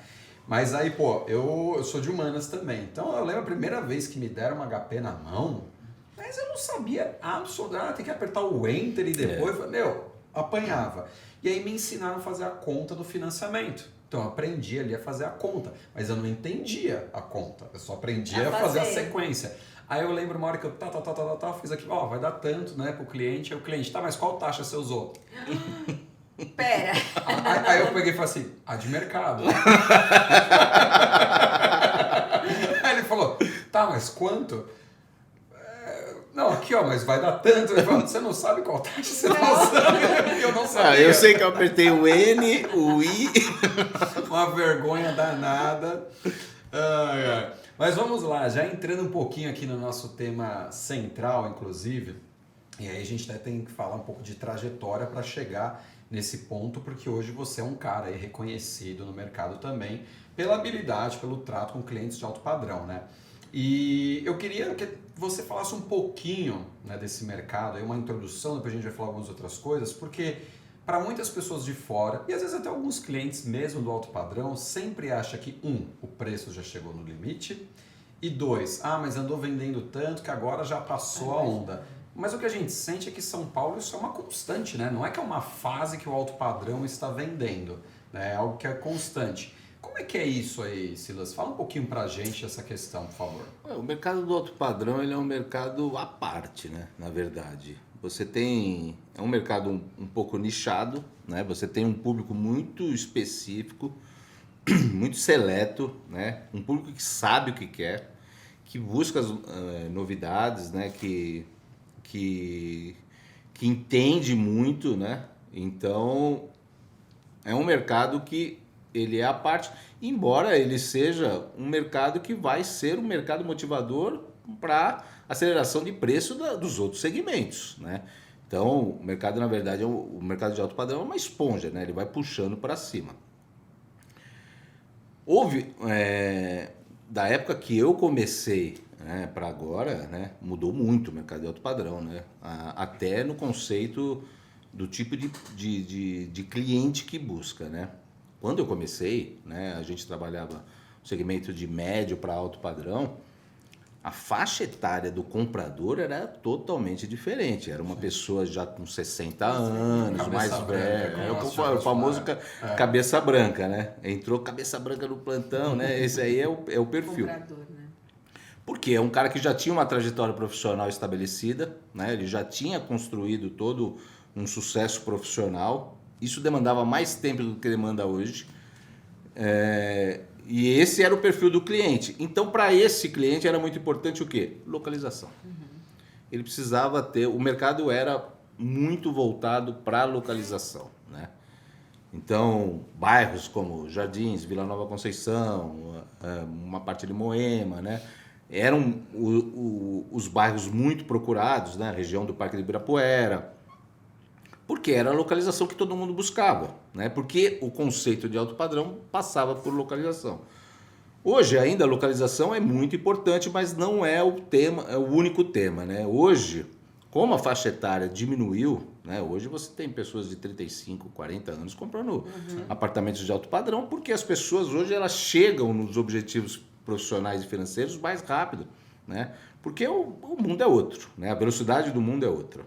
[SPEAKER 2] Mas aí, eu sou de humanas também. Então, eu lembro a primeira vez que me deram um HP na mão, mas eu não sabia absolutamente, tem que apertar o Enter e depois, apanhava. E aí me ensinaram a fazer a conta do financiamento. Então eu aprendi ali a fazer a conta, mas eu não entendia a conta, eu só aprendia a fazer a sequência. Aí eu lembro uma hora que eu fiz aqui, vai dar tanto, né, pro cliente, aí o cliente, mas qual taxa você usou?
[SPEAKER 1] Pera.
[SPEAKER 2] Aí eu peguei e falei assim, a de mercado. Aí ele falou, mas quanto? Não, aqui mas vai dar tanto. Ele falou, você não sabe qual taxa você tá usando? Eu não sabia.
[SPEAKER 3] Eu sei que eu apertei o N, o I.
[SPEAKER 2] Uma vergonha danada. Mas vamos lá, já entrando um pouquinho aqui no nosso tema central, inclusive, e aí a gente até tem que falar um pouco de trajetória para chegar nesse ponto, porque hoje você é um cara aí reconhecido no mercado também pela habilidade, pelo trato com clientes de alto padrão, né? E eu queria que você falasse um pouquinho, né, desse mercado, aí uma introdução, depois a gente vai falar algumas outras coisas, porque para muitas pessoas de fora, e às vezes até alguns clientes mesmo do alto padrão, sempre acha que, o preço já chegou no limite, e 2, mas andou vendendo tanto que agora já passou a onda. Mas o que a gente sente é que São Paulo isso é uma constante, né? Não é que é uma fase que o alto padrão está vendendo, né? É algo que é constante. Como é que é isso aí, Silas? Fala um pouquinho pra gente essa questão, por favor.
[SPEAKER 3] O mercado do alto padrão ele é um mercado à parte, né? Na verdade. Você tem... É um mercado um pouco nichado, né? Você tem um público muito específico, muito seleto, né? Um público que sabe o que quer, que busca as novidades, né? Que entende muito, né? Então, é um mercado que ele é à parte, embora ele seja um mercado que vai ser um mercado motivador para aceleração de preço dos outros segmentos, né? Então, o mercado, na verdade, o mercado de alto padrão é uma esponja, né? Ele vai puxando para cima. Houve, da época que eu comecei, né, para agora, né, mudou muito o mercado de alto padrão, né? Até no conceito do tipo de cliente que busca, né? Quando eu comecei, né, a gente trabalhava no segmento de médio para alto padrão, a faixa etária do comprador era totalmente diferente. Era uma pessoa já com 60 anos,
[SPEAKER 2] cabeça
[SPEAKER 3] mais velha. É o famoso cabeça branca, né? Entrou cabeça branca no plantão, né? Esse aí é o perfil.
[SPEAKER 1] Comprador, né?
[SPEAKER 3] Porque é um cara que já tinha uma trajetória profissional estabelecida, né? Ele já tinha construído todo um sucesso profissional. Isso demandava mais tempo do que demanda hoje. E esse era o perfil do cliente. Então, para esse cliente era muito importante o quê? Localização. Ele precisava ter... O mercado era muito voltado para a localização, né? Então, bairros como Jardins, Vila Nova Conceição, uma parte de Moema, né? Eram os bairros muito procurados, né? A região do Parque de Ibirapuera, porque era a localização que todo mundo buscava, né? Porque o conceito de alto padrão passava por localização. Hoje ainda a localização é muito importante, mas não é o tema, é o único tema, né? Hoje, como a faixa etária diminuiu, né? Hoje você tem pessoas de 35, 40 anos comprando apartamentos de alto padrão, porque as pessoas hoje elas chegam nos objetivos profissionais e financeiros mais rápido, né? Porque o mundo é outro, né? A velocidade do mundo é outra.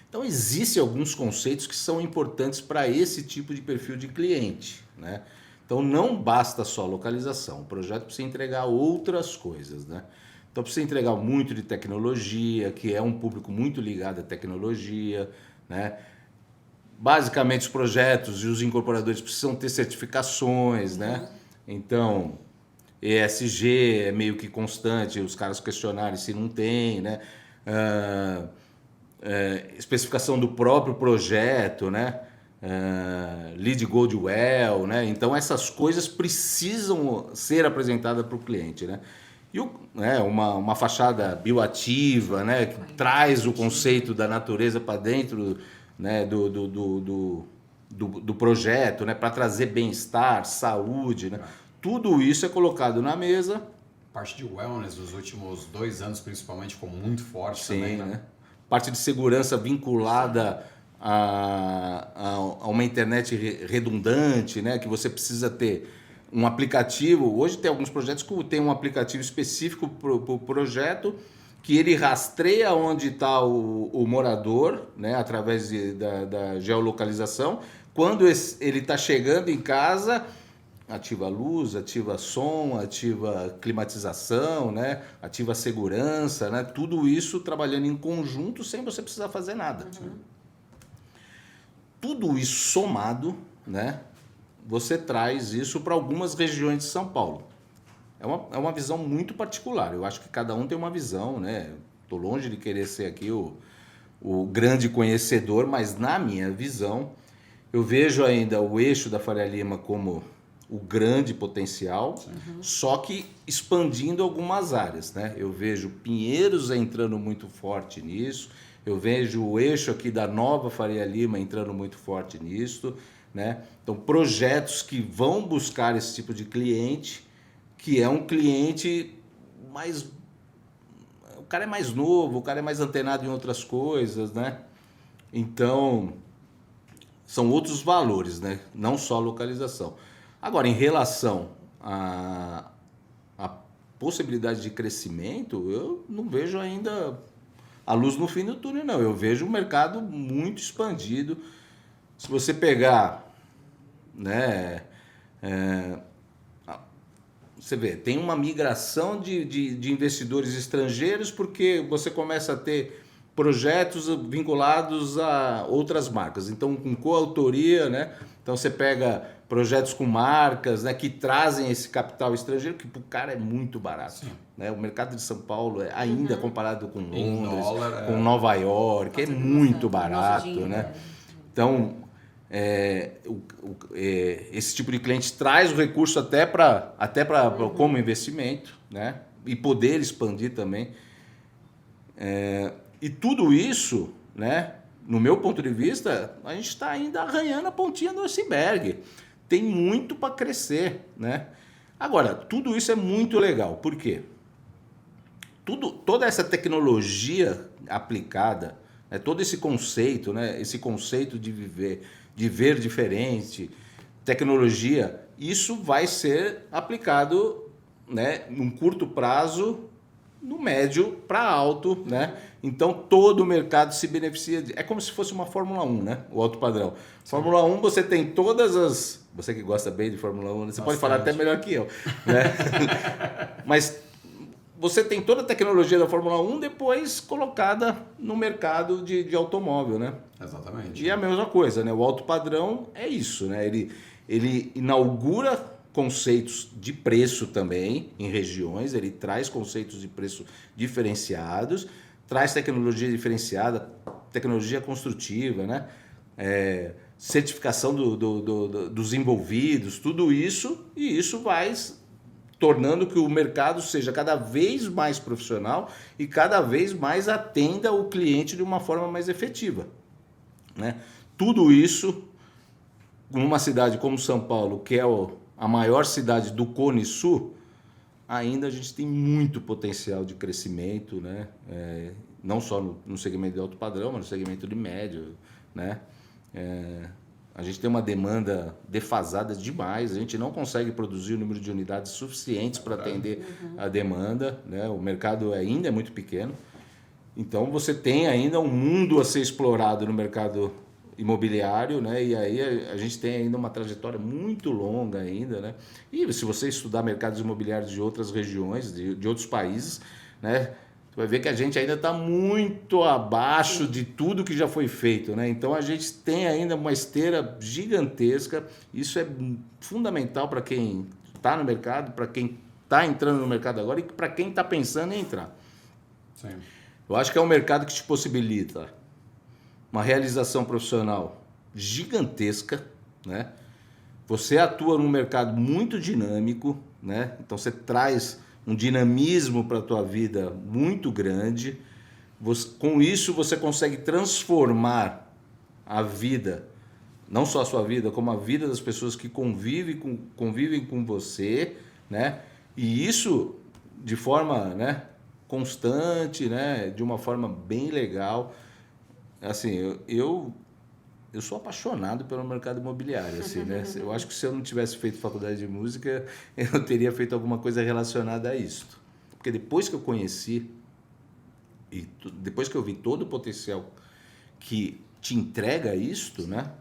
[SPEAKER 3] Então, existem alguns conceitos que são importantes para esse tipo de perfil de cliente, né? Então, não basta só a localização. O projeto precisa entregar outras coisas, né? Então, precisa entregar muito de tecnologia, que é um público muito ligado à tecnologia, né? Basicamente, os projetos e os incorporadores precisam ter certificações, né? Então, ESG é meio que constante, os caras questionarem se não tem, né? Especificação do próprio projeto, né? Lead Gold Well, né? Então essas coisas precisam ser apresentadas para o cliente, né? E uma fachada bioativa, né? Que traz o conceito da natureza para dentro, né? do projeto, né? Para trazer bem-estar, saúde, né? Tudo isso é colocado na mesa.
[SPEAKER 2] Parte de wellness dos últimos 2 anos principalmente ficou muito forte.
[SPEAKER 3] Sim,
[SPEAKER 2] também, né?
[SPEAKER 3] Parte de segurança vinculada a uma internet redundante, né? Que você precisa ter um aplicativo. Hoje tem alguns projetos que tem um aplicativo específico para o projeto, que ele rastreia onde está o morador, né? Através da geolocalização. Quando ele está chegando em casa, ativa a luz, ativa som, ativa climatização, né? Ativa a segurança, né? Tudo isso trabalhando em conjunto sem você precisar fazer nada. Tudo isso somado, né? Você traz isso para algumas regiões de São Paulo. É uma visão muito particular. Eu acho que cada um tem uma visão, né? Estou longe de querer ser aqui o grande conhecedor, mas na minha visão, eu vejo ainda o eixo da Faria Lima como o grande potencial, só que expandindo algumas áreas, né? Eu vejo Pinheiros entrando muito forte nisso, Eu vejo o eixo aqui da Nova Faria Lima entrando muito forte nisso, né? Então, projetos que vão buscar esse tipo de cliente, que é um cliente mais... O cara é mais novo, o cara é mais antenado em outras coisas, né? Então, são outros valores, né? Não só localização. Agora, em relação à possibilidade de crescimento, eu não vejo ainda a luz no fim do túnel, não. Eu vejo o mercado muito expandido. Se você pegar, né, você vê, tem uma migração de investidores estrangeiros porque você começa a ter projetos vinculados a outras marcas. Então, com coautoria, né? Então, você pega projetos com marcas, né, que trazem esse capital estrangeiro, que para o cara é muito barato. Né? O mercado de São Paulo, ainda comparado com Londres,
[SPEAKER 2] dólar,
[SPEAKER 3] com Nova York, é muito barato. Né? Então, esse tipo de cliente traz o recurso até para como investimento, né? E poder expandir também. E tudo isso, né, no meu ponto de vista, a gente está ainda arranhando a pontinha do iceberg. Tem muito para crescer, né? Agora, tudo isso é muito legal. Por quê? Toda essa tecnologia aplicada, né, todo esse conceito, né, esse conceito de ver diferente, tecnologia, isso vai ser aplicado, né, num curto prazo, no médio para alto, né? Então todo o mercado se beneficia. É como se fosse uma Fórmula 1, né? O alto padrão. Sim. Fórmula 1 você tem todas as... Você que gosta bem de Fórmula 1, você pode falar até melhor que eu, né? Mas você tem toda a tecnologia da Fórmula 1 depois colocada no mercado de automóvel, né?
[SPEAKER 2] Exatamente.
[SPEAKER 3] E é a mesma coisa, né? O alto padrão é isso, né? Ele inaugura conceitos de preço também em regiões, ele traz conceitos de preço diferenciados, traz tecnologia diferenciada, tecnologia construtiva, né? Certificação dos envolvidos, tudo isso, e isso vai tornando que o mercado seja cada vez mais profissional e cada vez mais atenda o cliente de uma forma mais efetiva, né? Tudo isso, numa cidade como São Paulo, que é a maior cidade do Cone Sul, ainda a gente tem muito potencial de crescimento, né? Não só no segmento de alto padrão, mas no segmento de médio, né? A gente tem uma demanda defasada demais, a gente não consegue produzir o número de unidades suficientes para atender a demanda, né? O mercado ainda é muito pequeno, então você tem ainda um mundo a ser explorado no mercado imobiliário, né? E aí a gente tem ainda uma trajetória muito longa ainda, né? E se você estudar mercados imobiliários de outras regiões, de outros países, né, você vai ver que a gente ainda está muito abaixo de tudo que já foi feito, né? Então a gente tem ainda uma esteira gigantesca. Isso é fundamental para quem está no mercado, para quem está entrando no mercado agora e para quem está pensando em entrar.
[SPEAKER 2] Sim.
[SPEAKER 3] Eu acho que é um mercado que te possibilita uma realização profissional gigantesca, né? Você atua num mercado muito dinâmico, né? Então você traz um dinamismo para a tua vida muito grande. Com isso você consegue transformar a vida, não só a sua vida, como a vida das pessoas que convivem com você, né? E isso de forma, né, constante, né? De uma forma bem legal. Assim, eu sou apaixonado pelo mercado imobiliário, assim, né? Eu acho que se eu não tivesse feito faculdade de música, eu teria feito alguma coisa relacionada a isso. Porque depois que eu conheci e depois que eu vi todo o potencial que te entrega isto, né?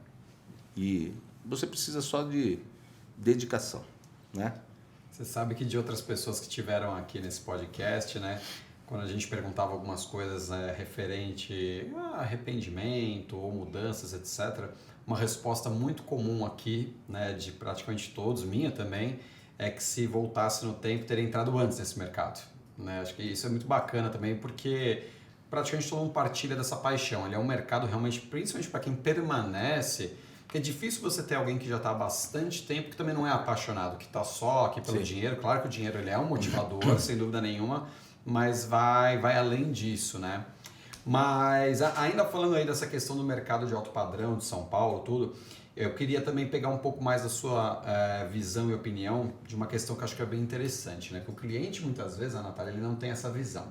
[SPEAKER 3] E você precisa só de dedicação, né?
[SPEAKER 2] Você sabe que de outras pessoas que tiveram aqui nesse podcast, né? Quando a gente perguntava algumas coisas referente a arrependimento ou mudanças, etc., uma resposta muito comum aqui, né, de praticamente todos, minha também, é que se voltasse no tempo, teria entrado antes nesse mercado. Né? Acho que isso é muito bacana também, porque praticamente todo mundo partilha dessa paixão. Ele é um mercado realmente, principalmente para quem permanece, porque é difícil você ter alguém que já está há bastante tempo, que também não é apaixonado, que está só aqui pelo dinheiro. Claro que o dinheiro ele é um motivador, sem dúvida nenhuma, mas vai além disso, né? Mas ainda falando aí dessa questão do mercado de alto padrão de São Paulo, tudo, eu queria também pegar um pouco mais a sua visão e opinião de uma questão que eu acho que é bem interessante, né? Que o cliente, muitas vezes, a Natália, ele não tem essa visão.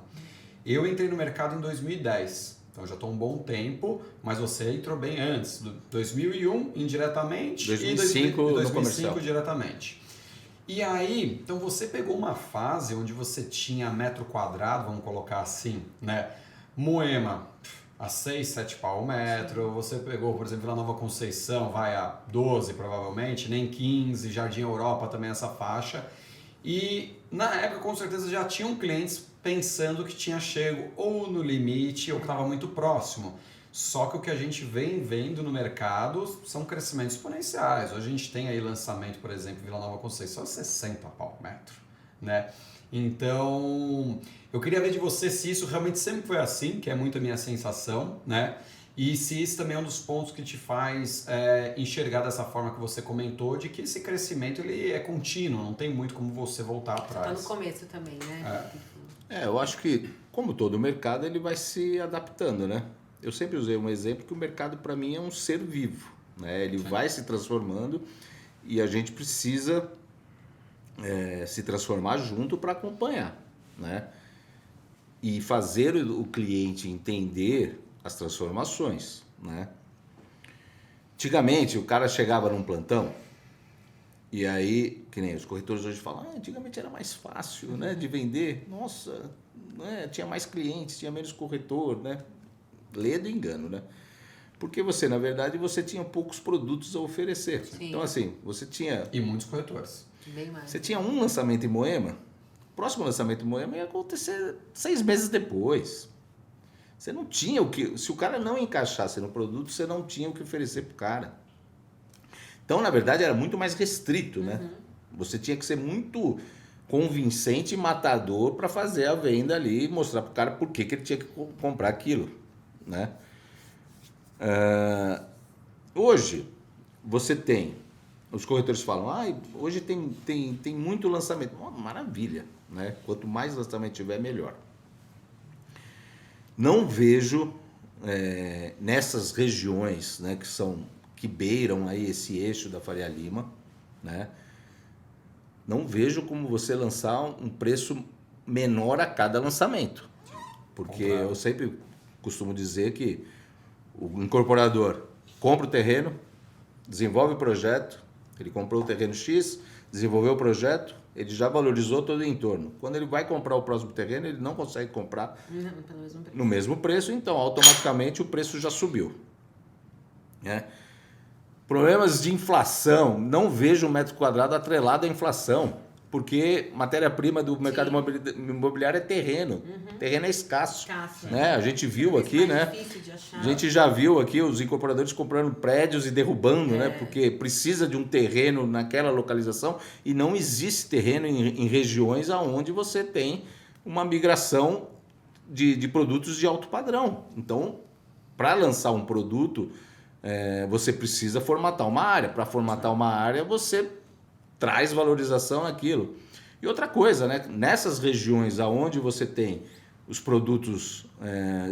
[SPEAKER 2] Eu entrei no mercado em 2010, então já estou um bom tempo, mas você entrou bem antes, 2001 indiretamente
[SPEAKER 3] 2005
[SPEAKER 2] e
[SPEAKER 3] no
[SPEAKER 2] 2005
[SPEAKER 3] comercial.
[SPEAKER 2] diretamente. E aí, então você pegou uma fase onde você tinha metro quadrado, vamos colocar assim, né? Moema a 6, 7 pau o metro, você pegou, por exemplo, Vila Nova Conceição, vai a 12 provavelmente, nem 15, Jardim Europa também essa faixa. E na época com certeza já tinham clientes pensando que tinha chego ou no limite ou que estava muito próximo. Só que o que a gente vem vendo no mercado são crescimentos exponenciais. Hoje a gente tem aí lançamento, por exemplo, Vila Nova Conceição, 60 pau metro, né? Então, eu queria ver de você se isso realmente sempre foi assim, que é muito a minha sensação, né? E se isso também é um dos pontos que te faz enxergar dessa forma que você comentou, de que esse crescimento ele é contínuo, não tem muito como você voltar atrás.
[SPEAKER 1] Tá no começo também, né?
[SPEAKER 3] Eu acho que, como todo mercado, ele vai se adaptando, né? Eu sempre usei um exemplo que o mercado, para mim, é um ser vivo, né? Ele vai se transformando e a gente precisa se transformar junto para acompanhar, né? E fazer o cliente entender as transformações, né? Antigamente, o cara chegava num plantão e aí, que nem os corretores hoje falam, antigamente era mais fácil, né, de vender. Nossa, né, tinha mais clientes, tinha menos corretor, né? Lê do engano, né? Porque você, na verdade, você tinha poucos produtos a oferecer.
[SPEAKER 1] Sim.
[SPEAKER 3] Então, assim, você tinha...
[SPEAKER 2] E muitos corretores.
[SPEAKER 1] Bem mais.
[SPEAKER 3] Você tinha um lançamento em Moema, o próximo lançamento em Moema ia acontecer 6 meses depois. Você não tinha o que... Se o cara não encaixasse no produto, você não tinha o que oferecer pro cara. Então, na verdade, era muito mais restrito, né? Você tinha que ser muito convincente e matador para fazer a venda ali e mostrar pro cara por que ele tinha que comprar aquilo, né? Hoje, você tem... Os corretores falam, hoje tem muito lançamento. Maravilha, né? Quanto mais lançamento tiver, melhor. Não vejo nessas regiões, né, que beiram aí esse eixo da Faria Lima, né? Não vejo como você lançar um preço menor a cada lançamento. Porque eu sempre costumo dizer que o incorporador compra o terreno, desenvolve o projeto, ele comprou o terreno X, desenvolveu o projeto, ele já valorizou todo o entorno. Quando ele vai comprar o próximo terreno, ele não consegue comprar no mesmo preço, então automaticamente o preço já subiu, né? Problemas de inflação, não vejo um metro quadrado atrelado à inflação, porque matéria-prima do mercado imobiliário é terreno. Terreno é escasso, né? A gente viu aqui, né? A gente já viu aqui os incorporadores comprando prédios e derrubando, né? Porque precisa de um terreno naquela localização e não existe terreno em regiões onde você tem uma migração de produtos de alto padrão. Então, para lançar um produto, você precisa formatar uma área. Para formatar uma área, você traz valorização àquilo. E outra coisa, né? Nessas regiões onde você tem os produtos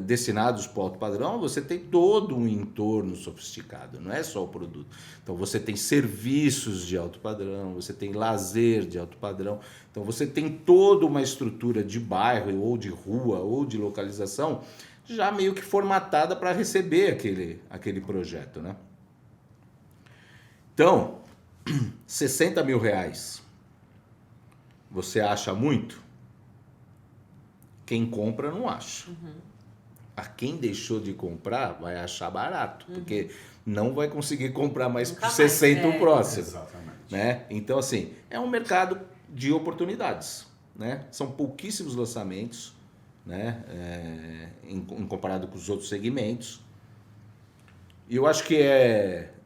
[SPEAKER 3] destinados para o alto padrão, você tem todo um entorno sofisticado, não é só o produto. Então você tem serviços de alto padrão, você tem lazer de alto padrão, então você tem toda uma estrutura de bairro, ou de rua, ou de localização, já meio que formatada para receber aquele projeto, né? Então, 60 mil reais, você acha muito? Quem compra não acha. A quem deixou de comprar vai achar barato, porque não vai conseguir comprar mais por 60 o próximo.
[SPEAKER 2] Exatamente.
[SPEAKER 3] Né? Então, assim, é um mercado de oportunidades, né? São pouquíssimos lançamentos, né? Em comparado com os outros segmentos. E eu acho que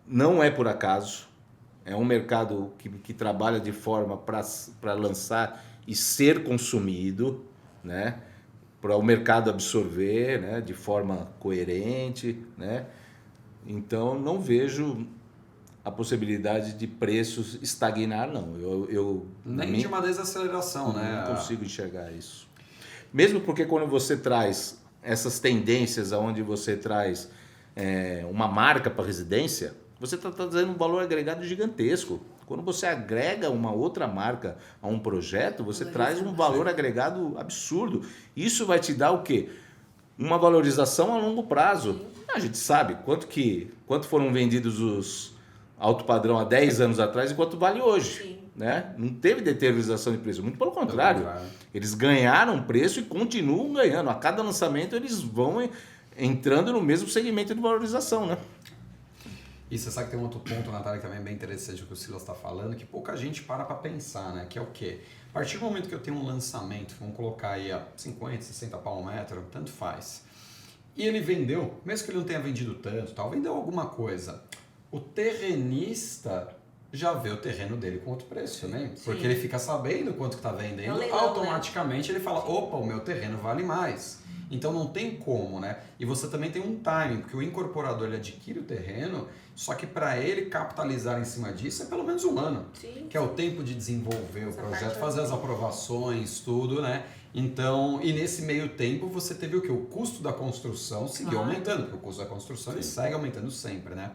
[SPEAKER 3] não é por acaso. É um mercado que trabalha de forma para lançar e ser consumido, né? Para o mercado absorver, né? De forma coerente, né? Então, não vejo a possibilidade de preços estagnar, não.
[SPEAKER 2] Nem de uma desaceleração, né?
[SPEAKER 3] Não consigo enxergar isso. Mesmo porque quando você traz essas tendências onde você traz uma marca para residência, você está trazendo um valor agregado gigantesco. Quando você agrega uma outra marca a um projeto, você traz um valor agregado absurdo. Isso vai te dar o quê? Uma valorização a longo prazo. A gente sabe quanto foram vendidos os alto padrão há 10 anos atrás e quanto vale hoje.
[SPEAKER 1] Sim.
[SPEAKER 3] Né? Não teve deteriorização de preço, muito pelo contrário. Eles ganharam preço e continuam ganhando. A cada lançamento eles vão entrando no mesmo segmento de valorização, né?
[SPEAKER 2] E você sabe que tem um outro ponto, Natália, que também é bem interessante o que o Silas está falando, que pouca gente para pensar, né? Que é o quê? A partir do momento que eu tenho um lançamento, vamos colocar aí a 50, 60 pau um metro, tanto faz. E ele vendeu, mesmo que ele não tenha vendido tanto, tal, vendeu alguma coisa. O terrenista já vê o terreno dele com outro preço, né? Porque ele fica sabendo quanto que está vendendo,
[SPEAKER 1] leilão,
[SPEAKER 2] automaticamente ele fala, opa, o meu terreno vale mais. Então não tem como, né? E você também tem um timing, porque o incorporador ele adquire o terreno, só que para ele capitalizar em cima disso é pelo menos um ano.
[SPEAKER 1] Sim.
[SPEAKER 2] Que é o tempo de desenvolver o projeto, fazer as aprovações, tudo, né? Então, e nesse meio tempo você teve o quê? O custo da construção seguiu aumentando, porque o custo da construção ele segue aumentando sempre, né?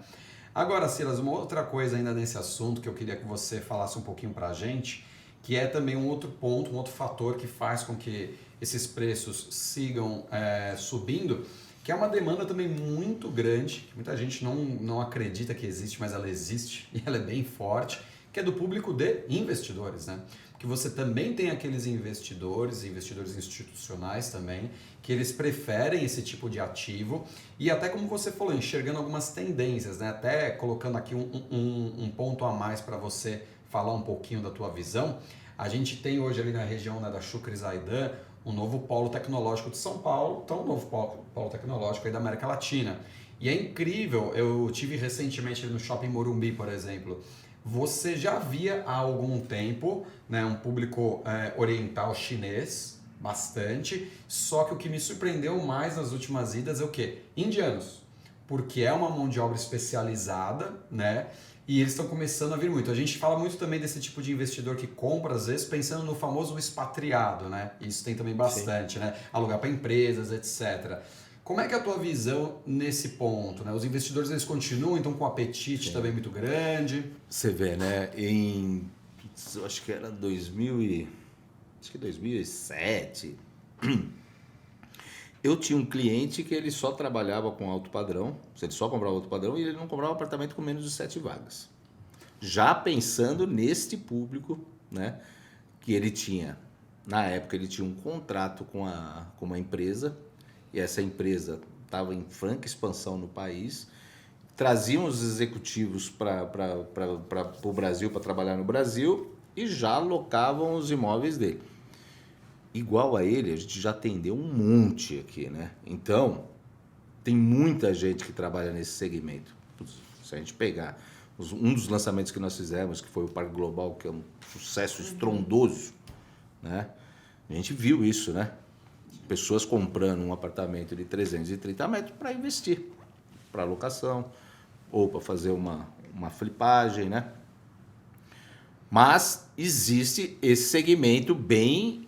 [SPEAKER 2] Agora, Silas, uma outra coisa ainda nesse assunto que eu queria que você falasse um pouquinho pra gente, que é também um outro ponto, um outro fator que faz com que esses preços sigam subindo, que é uma demanda também muito grande, que muita gente não acredita que existe, mas ela existe e ela é bem forte, que é do público de investidores, né? Que você também tem aqueles investidores institucionais também, que eles preferem esse tipo de ativo e até como você falou, enxergando algumas tendências, né? Até colocando aqui um ponto a mais para você falar um pouquinho da tua visão, a gente tem hoje ali na região, né, da Chucre Zaidan, um novo polo tecnológico de São Paulo, então um novo polo tecnológico aí da América Latina. E é incrível, eu tive recentemente no Shopping Morumbi, por exemplo, você já via há algum tempo, né, um público oriental chinês, bastante, só que o que me surpreendeu mais nas últimas idas é o quê? Indianos, porque é uma mão de obra especializada, né? E eles estão começando a vir muito. A gente fala muito também desse tipo de investidor que compra, às vezes, pensando no famoso expatriado, né? Isso tem também bastante, né? Alugar para empresas, etc. Como é que é a tua visão nesse ponto, né? Os investidores, eles continuam, então, com um apetite também muito grande?
[SPEAKER 3] Você vê, né? Eu acho que era 2007... Eu tinha um cliente que ele só trabalhava com alto padrão, ele só comprava alto padrão e ele não comprava apartamento com menos de 7 vagas. Já pensando neste público, né, que ele tinha, na época ele tinha um contrato com uma empresa e essa empresa estava em franca expansão no país, traziam os executivos para o Brasil, para trabalhar no Brasil e já alocavam os imóveis dele. Igual a ele, a gente já atendeu um monte aqui, né? Então, tem muita gente que trabalha nesse segmento. Se a gente pegar um dos lançamentos que nós fizemos, que foi o Parque Global, que é um sucesso estrondoso, né? A gente viu isso, né? Pessoas comprando um apartamento de 330 metros para investir, para locação, ou para fazer uma flipagem, né? Mas existe esse segmento bem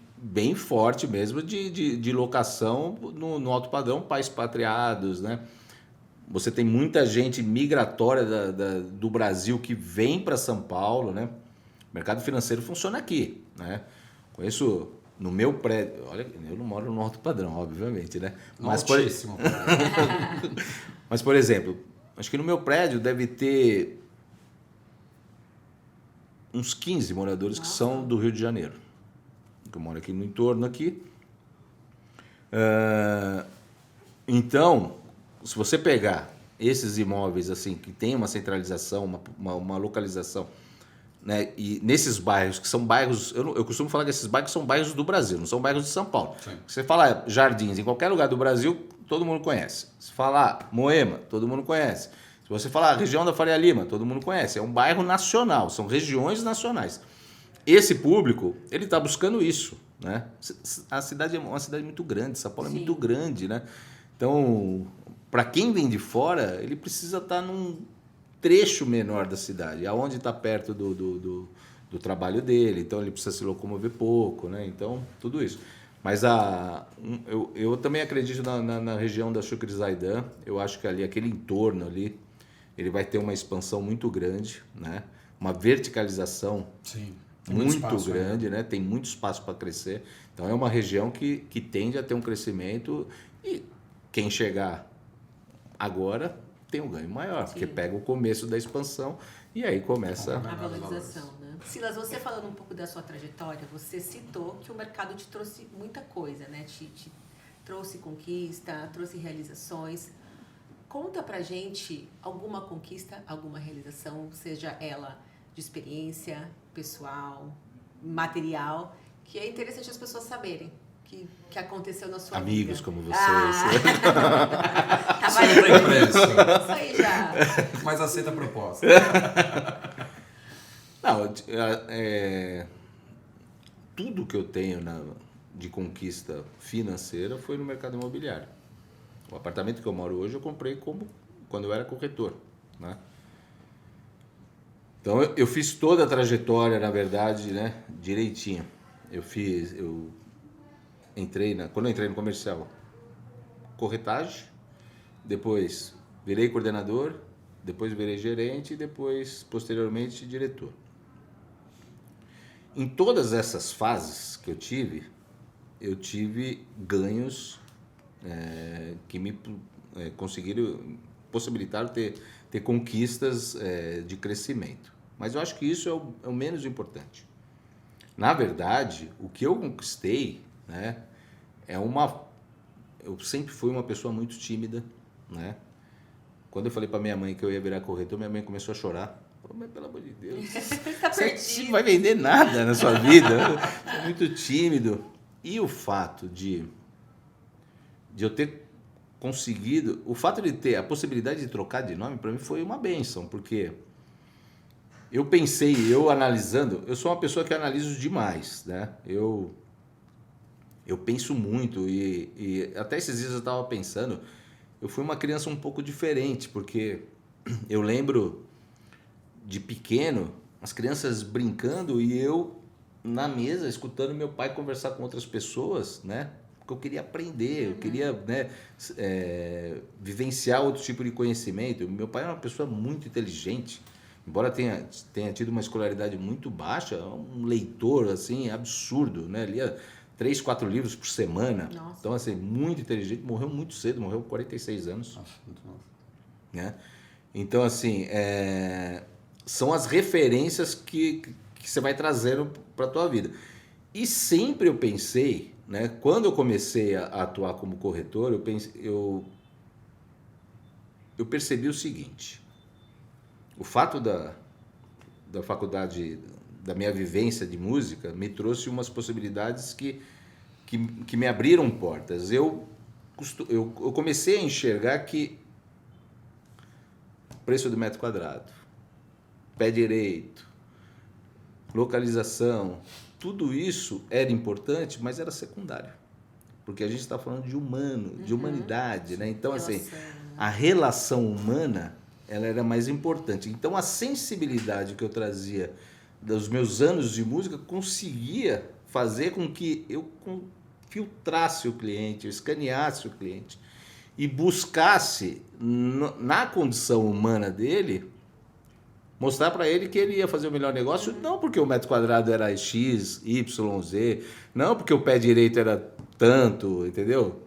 [SPEAKER 3] forte mesmo de locação no alto padrão para expatriados, né? Você tem muita gente migratória do Brasil que vem para São Paulo, né? O mercado financeiro funciona aqui, né? Conheço no meu prédio, olha, eu não moro no alto padrão, obviamente, né? Mas
[SPEAKER 2] altíssimo.
[SPEAKER 3] Mas, por exemplo, acho que no meu prédio deve ter uns 15 moradores que são do Rio de Janeiro. Que eu moro aqui no entorno aqui. Então, se você pegar esses imóveis assim que tem uma centralização, uma localização, né, e nesses bairros que são bairros, eu costumo falar que esses bairros são bairros do Brasil, não são bairros de São Paulo. Sim. Você fala Jardins em qualquer lugar do Brasil, todo mundo conhece. Se falar Moema, todo mundo conhece. Se você falar região da Faria Lima, todo mundo conhece. É um bairro nacional, são regiões nacionais. Esse público, ele está buscando isso, né? A cidade é uma cidade muito grande, São Paulo é muito grande, né? Então, para quem vem de fora, ele precisa estar num trecho menor da cidade, aonde está perto do trabalho dele, então ele precisa se locomover pouco, né? Então, tudo isso. Mas eu também acredito na região da Shukri Zaidan. Eu acho que ali, aquele entorno ali, ele vai ter uma expansão muito grande, né? Uma verticalização
[SPEAKER 2] Sim.
[SPEAKER 3] muito grande, né? Tem muito espaço para crescer. Então é uma região que tende a ter um crescimento e quem chegar agora tem um ganho maior, porque pega o começo da expansão e aí começa
[SPEAKER 1] a valorização, né? Silas, você falando um pouco da sua trajetória, você citou que o mercado te trouxe muita coisa, né? Te trouxe conquista, trouxe realizações. Conta pra gente alguma conquista, alguma realização, seja ela de experiência, pessoal, material, que é interessante as pessoas saberem que aconteceu na sua
[SPEAKER 3] amigos
[SPEAKER 1] vida.
[SPEAKER 3] como vocês.
[SPEAKER 1] Tá
[SPEAKER 2] Isso não tem preço.
[SPEAKER 1] Isso aí já.
[SPEAKER 2] Mas aceita a proposta.
[SPEAKER 3] Não, tudo que eu tenho de conquista financeira foi no mercado imobiliário. O apartamento que eu moro hoje eu comprei quando eu era corretor, né? Então eu fiz toda a trajetória, na verdade, né, direitinho. Quando eu entrei no comercial, corretagem, depois virei coordenador, depois virei gerente e depois, posteriormente, diretor. Em todas essas fases que eu tive ganhos que me possibilitaram ter conquistas de crescimento. Mas eu acho que isso é o menos importante. Na verdade, o que eu conquistei, né, eu sempre fui uma pessoa muito tímida, né? Quando eu falei para minha mãe que eu ia virar corretor, minha mãe começou a chorar. Falou, mas pelo amor de Deus, você não vai vender nada na sua vida, você é muito tímido. E o fato de eu ter conseguido, o fato de ter a possibilidade de trocar de nome, para mim foi uma bênção, porque eu pensei, eu analisando, eu sou uma pessoa que analiso demais, né? Eu penso muito e até esses dias eu estava pensando, eu fui uma criança um pouco diferente, porque eu lembro de pequeno, as crianças brincando e eu na mesa escutando meu pai conversar com outras pessoas, né? Porque eu queria aprender, eu queria, né, vivenciar outro tipo de conhecimento. Meu pai era uma pessoa muito inteligente, embora tenha tido uma escolaridade muito baixa, um leitor assim absurdo, né? Lia 3, 4 livros por semana.
[SPEAKER 1] Nossa.
[SPEAKER 3] Então, assim, muito inteligente, morreu muito cedo, morreu com 46 anos.
[SPEAKER 2] Nossa, muito novo.
[SPEAKER 3] Né? Então, assim, são as referências que você vai trazendo para a tua vida. E sempre eu pensei, né, quando eu comecei a atuar como corretor, eu percebi o seguinte: o fato da faculdade, da minha vivência de música, me trouxe umas possibilidades que me abriram portas. Eu comecei a enxergar que preço do metro quadrado, pé direito, localização, tudo isso era importante, mas era secundário. Porque a gente está falando de humano, de humanidade, né? Então, assim, a relação humana, ela era mais importante. Então, a sensibilidade que eu trazia dos meus anos de música conseguia fazer com que eu filtrasse o cliente, eu escaneasse o cliente e buscasse, na condição humana dele, mostrar para ele que ele ia fazer o melhor negócio, não porque o metro quadrado era X, Y, Z, não porque o pé direito era tanto, entendeu?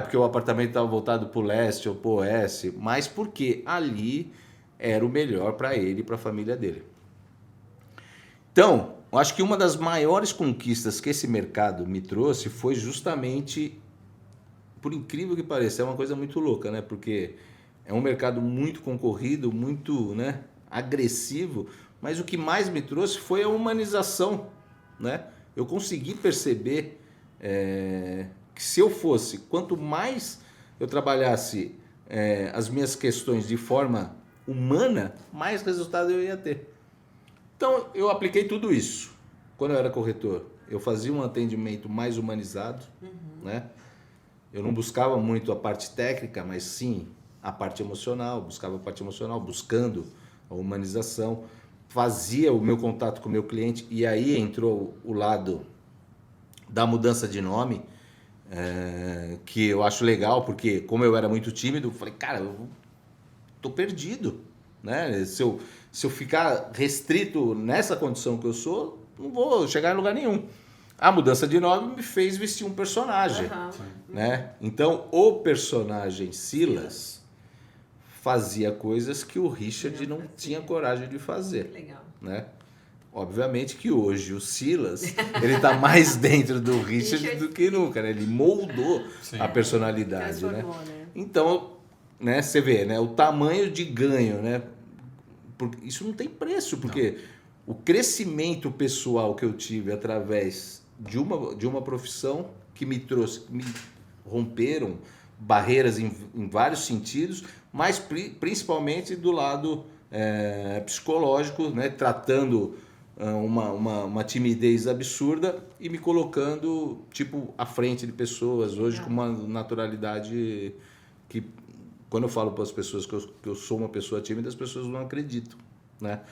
[SPEAKER 3] Porque o apartamento estava voltado para o leste ou para o oeste, mas porque ali era o melhor para ele e para a família dele. Então, eu acho que uma das maiores conquistas que esse mercado me trouxe foi justamente, por incrível que pareça, é uma coisa muito louca, né? Porque é um mercado muito concorrido, muito, né, agressivo, mas o que mais me trouxe foi a humanização, né? Eu consegui perceber que se eu fosse, quanto mais eu trabalhasse as minhas questões de forma humana, mais resultado eu ia ter. Então, eu apliquei tudo isso. Quando eu era corretor, eu fazia um atendimento mais humanizado, né? Eu não buscava muito a parte técnica, mas sim a parte emocional, buscava a parte emocional, buscando a humanização, fazia o meu contato com o meu cliente, e aí entrou o lado da mudança de nome, que eu acho legal, porque como eu era muito tímido, eu falei, cara, eu tô perdido, né? Se eu ficar restrito nessa condição que eu sou, não vou chegar em lugar nenhum. A mudança de nome me fez vestir um personagem, né? Então, o personagem Silas fazia coisas que o Richard não tinha coragem de fazer,
[SPEAKER 1] Legal.
[SPEAKER 3] né? Obviamente que hoje o Silas, ele tá mais dentro do Richard do que nunca, né? Ele moldou a personalidade, né? Então, né, você vê, né, o tamanho de ganho, né? Isso não tem preço, porque o crescimento pessoal que eu tive através de uma profissão que me trouxe, me romperam barreiras em vários sentidos, mas principalmente do lado psicológico, né, tratando uma timidez absurda e me colocando tipo à frente de pessoas hoje com uma naturalidade que, quando eu falo para as pessoas que eu sou uma pessoa tímida, as pessoas não acreditam, né?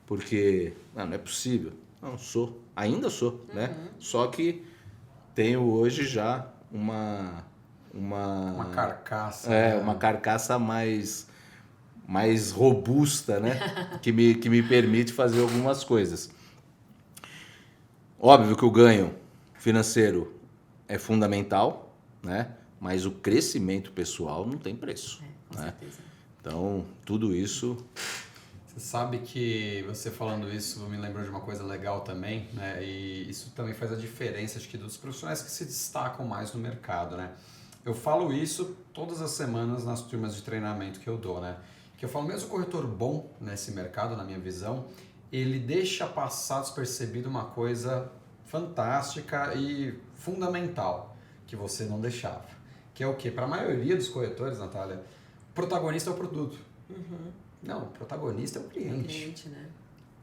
[SPEAKER 3] Porque não é possível. Não sou, ainda sou, né? Só que tenho hoje já uma
[SPEAKER 2] carcaça.
[SPEAKER 3] Uma carcaça mais robusta, né? que me permite fazer algumas coisas. Óbvio que o ganho financeiro é fundamental, né? Mas o crescimento pessoal não tem preço,
[SPEAKER 1] com
[SPEAKER 3] né?
[SPEAKER 1] certeza.
[SPEAKER 3] Então, tudo isso...
[SPEAKER 2] Você sabe que você falando isso me lembrou de uma coisa legal também, né? E isso também faz a diferença, acho que, dos profissionais que se destacam mais no mercado, né? Eu falo isso todas as semanas nas turmas de treinamento que eu dou, né? Que eu falo, mesmo o corretor bom nesse mercado, na minha visão, ele deixa passar despercebido uma coisa fantástica e fundamental que você não deixava. Que é o quê? Para a maioria dos corretores, Natália, o protagonista é o produto. Não, o protagonista é o cliente.
[SPEAKER 1] Né?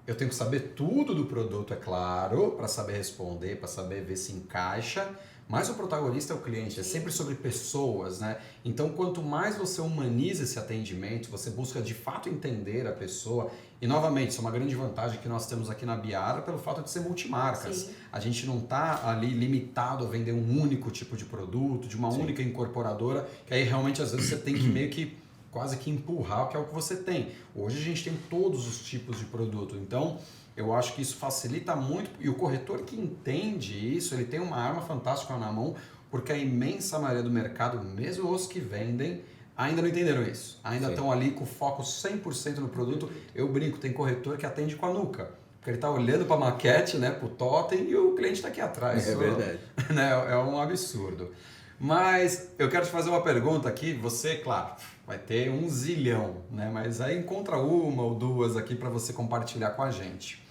[SPEAKER 2] Eu tenho que saber tudo do produto, é claro, para saber responder, para saber ver se encaixa, mas o protagonista é o cliente, é sempre sobre pessoas, né? Então, quanto mais você humaniza esse atendimento, você busca de fato entender a pessoa, e novamente, isso é uma grande vantagem que nós temos aqui na Biara pelo fato de ser multimarcas.
[SPEAKER 1] Sim.
[SPEAKER 2] A gente não está ali limitado a vender um único tipo de produto, de uma única incorporadora, que aí realmente às vezes você tem que meio que quase que empurrar o que é o que você tem. Hoje a gente tem todos os tipos de produto, então eu acho que isso facilita muito, e o corretor que entende isso, ele tem uma arma fantástica na mão, porque a imensa maioria do mercado, mesmo os que vendem, ainda não entenderam isso. Ainda estão ali com foco 100% no produto. Eu brinco, tem corretor que atende com a nuca, porque ele está olhando para a maquete, né, para o totem, e o cliente está aqui atrás.
[SPEAKER 3] É verdade.
[SPEAKER 2] Né, é um absurdo. Mas eu quero te fazer uma pergunta aqui. Você, claro, vai ter 1 zilhão, né? Mas aí encontra uma ou duas aqui para você compartilhar com a gente.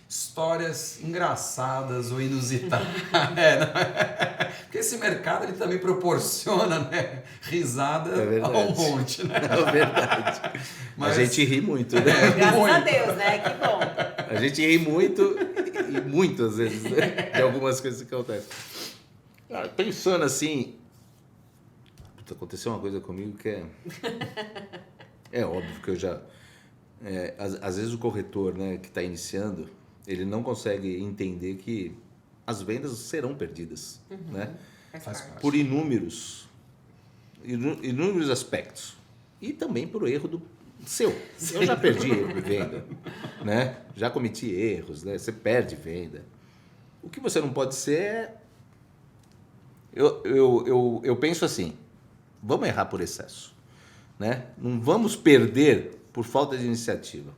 [SPEAKER 2] Histórias engraçadas ou inusitadas. Porque esse mercado ele também proporciona, né, risada a um monte, né?
[SPEAKER 3] É verdade. Mas a gente ri muito, né?
[SPEAKER 1] Graças a Deus, né? Que bom.
[SPEAKER 3] A gente ri muito e muitas vezes, né? De algumas coisas que acontecem. Pensando assim, aconteceu uma coisa comigo que é óbvio que eu já... às vezes o corretor, né, que está iniciando, ele não consegue entender que as vendas serão perdidas, né? Por inúmeros aspectos. E também por erro do seu. Eu já perdi venda, né? Já cometi erros, né? Você perde venda. O que você não pode ser é... Eu penso assim, vamos errar por excesso, né? Não vamos perder por falta de iniciativa.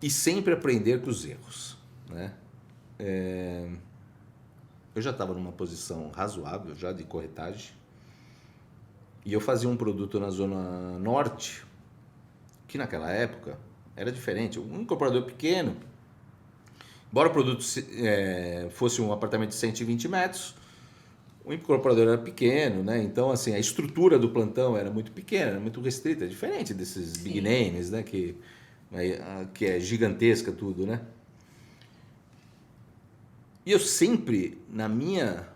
[SPEAKER 3] E sempre aprender com os erros, né? Eu já estava numa posição razoável já de corretagem e eu fazia um produto na Zona Norte que naquela época era diferente. Um incorporador pequeno, embora o produto fosse um apartamento de 120 metros, o incorporador era pequeno, né? Então, assim, a estrutura do plantão era muito pequena, era muito restrita, diferente desses big names, né? Que é gigantesca tudo, né? E eu sempre, na minha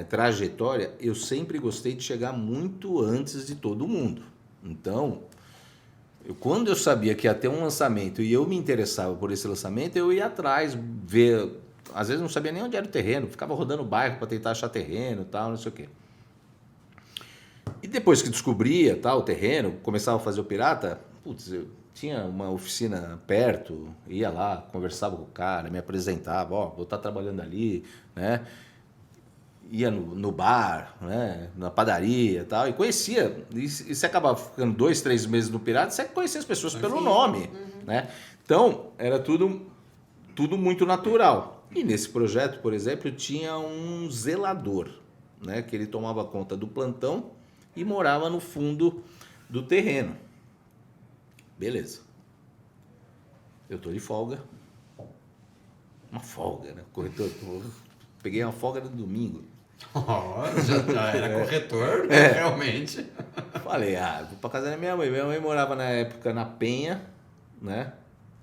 [SPEAKER 3] trajetória, eu sempre gostei de chegar muito antes de todo mundo. Então, quando eu sabia que ia ter um lançamento e eu me interessava por esse lançamento, eu ia atrás, ver às vezes não sabia nem onde era o terreno, ficava rodando o bairro para tentar achar terreno e tal, não sei o quê. E depois que descobria tal, o terreno, começava a fazer o pirata, putz, eu tinha uma oficina perto, ia lá, conversava com o cara, me apresentava, ó, vou estar trabalhando ali, né? Ia no bar, né? Na padaria e tal, e conhecia. E você acabava ficando 2, 3 meses no pirata, você conhecia as pessoas pelo nome, né? Então, era tudo muito natural. E nesse projeto, por exemplo, tinha um zelador, né? Que ele tomava conta do plantão e morava no fundo do terreno. Beleza. Eu tô de folga. Uma folga, né? Corretor. Peguei uma folga no domingo.
[SPEAKER 2] Já era corretor, né? Realmente.
[SPEAKER 3] Falei, vou pra casa da minha mãe. Minha mãe morava na época na Penha, né?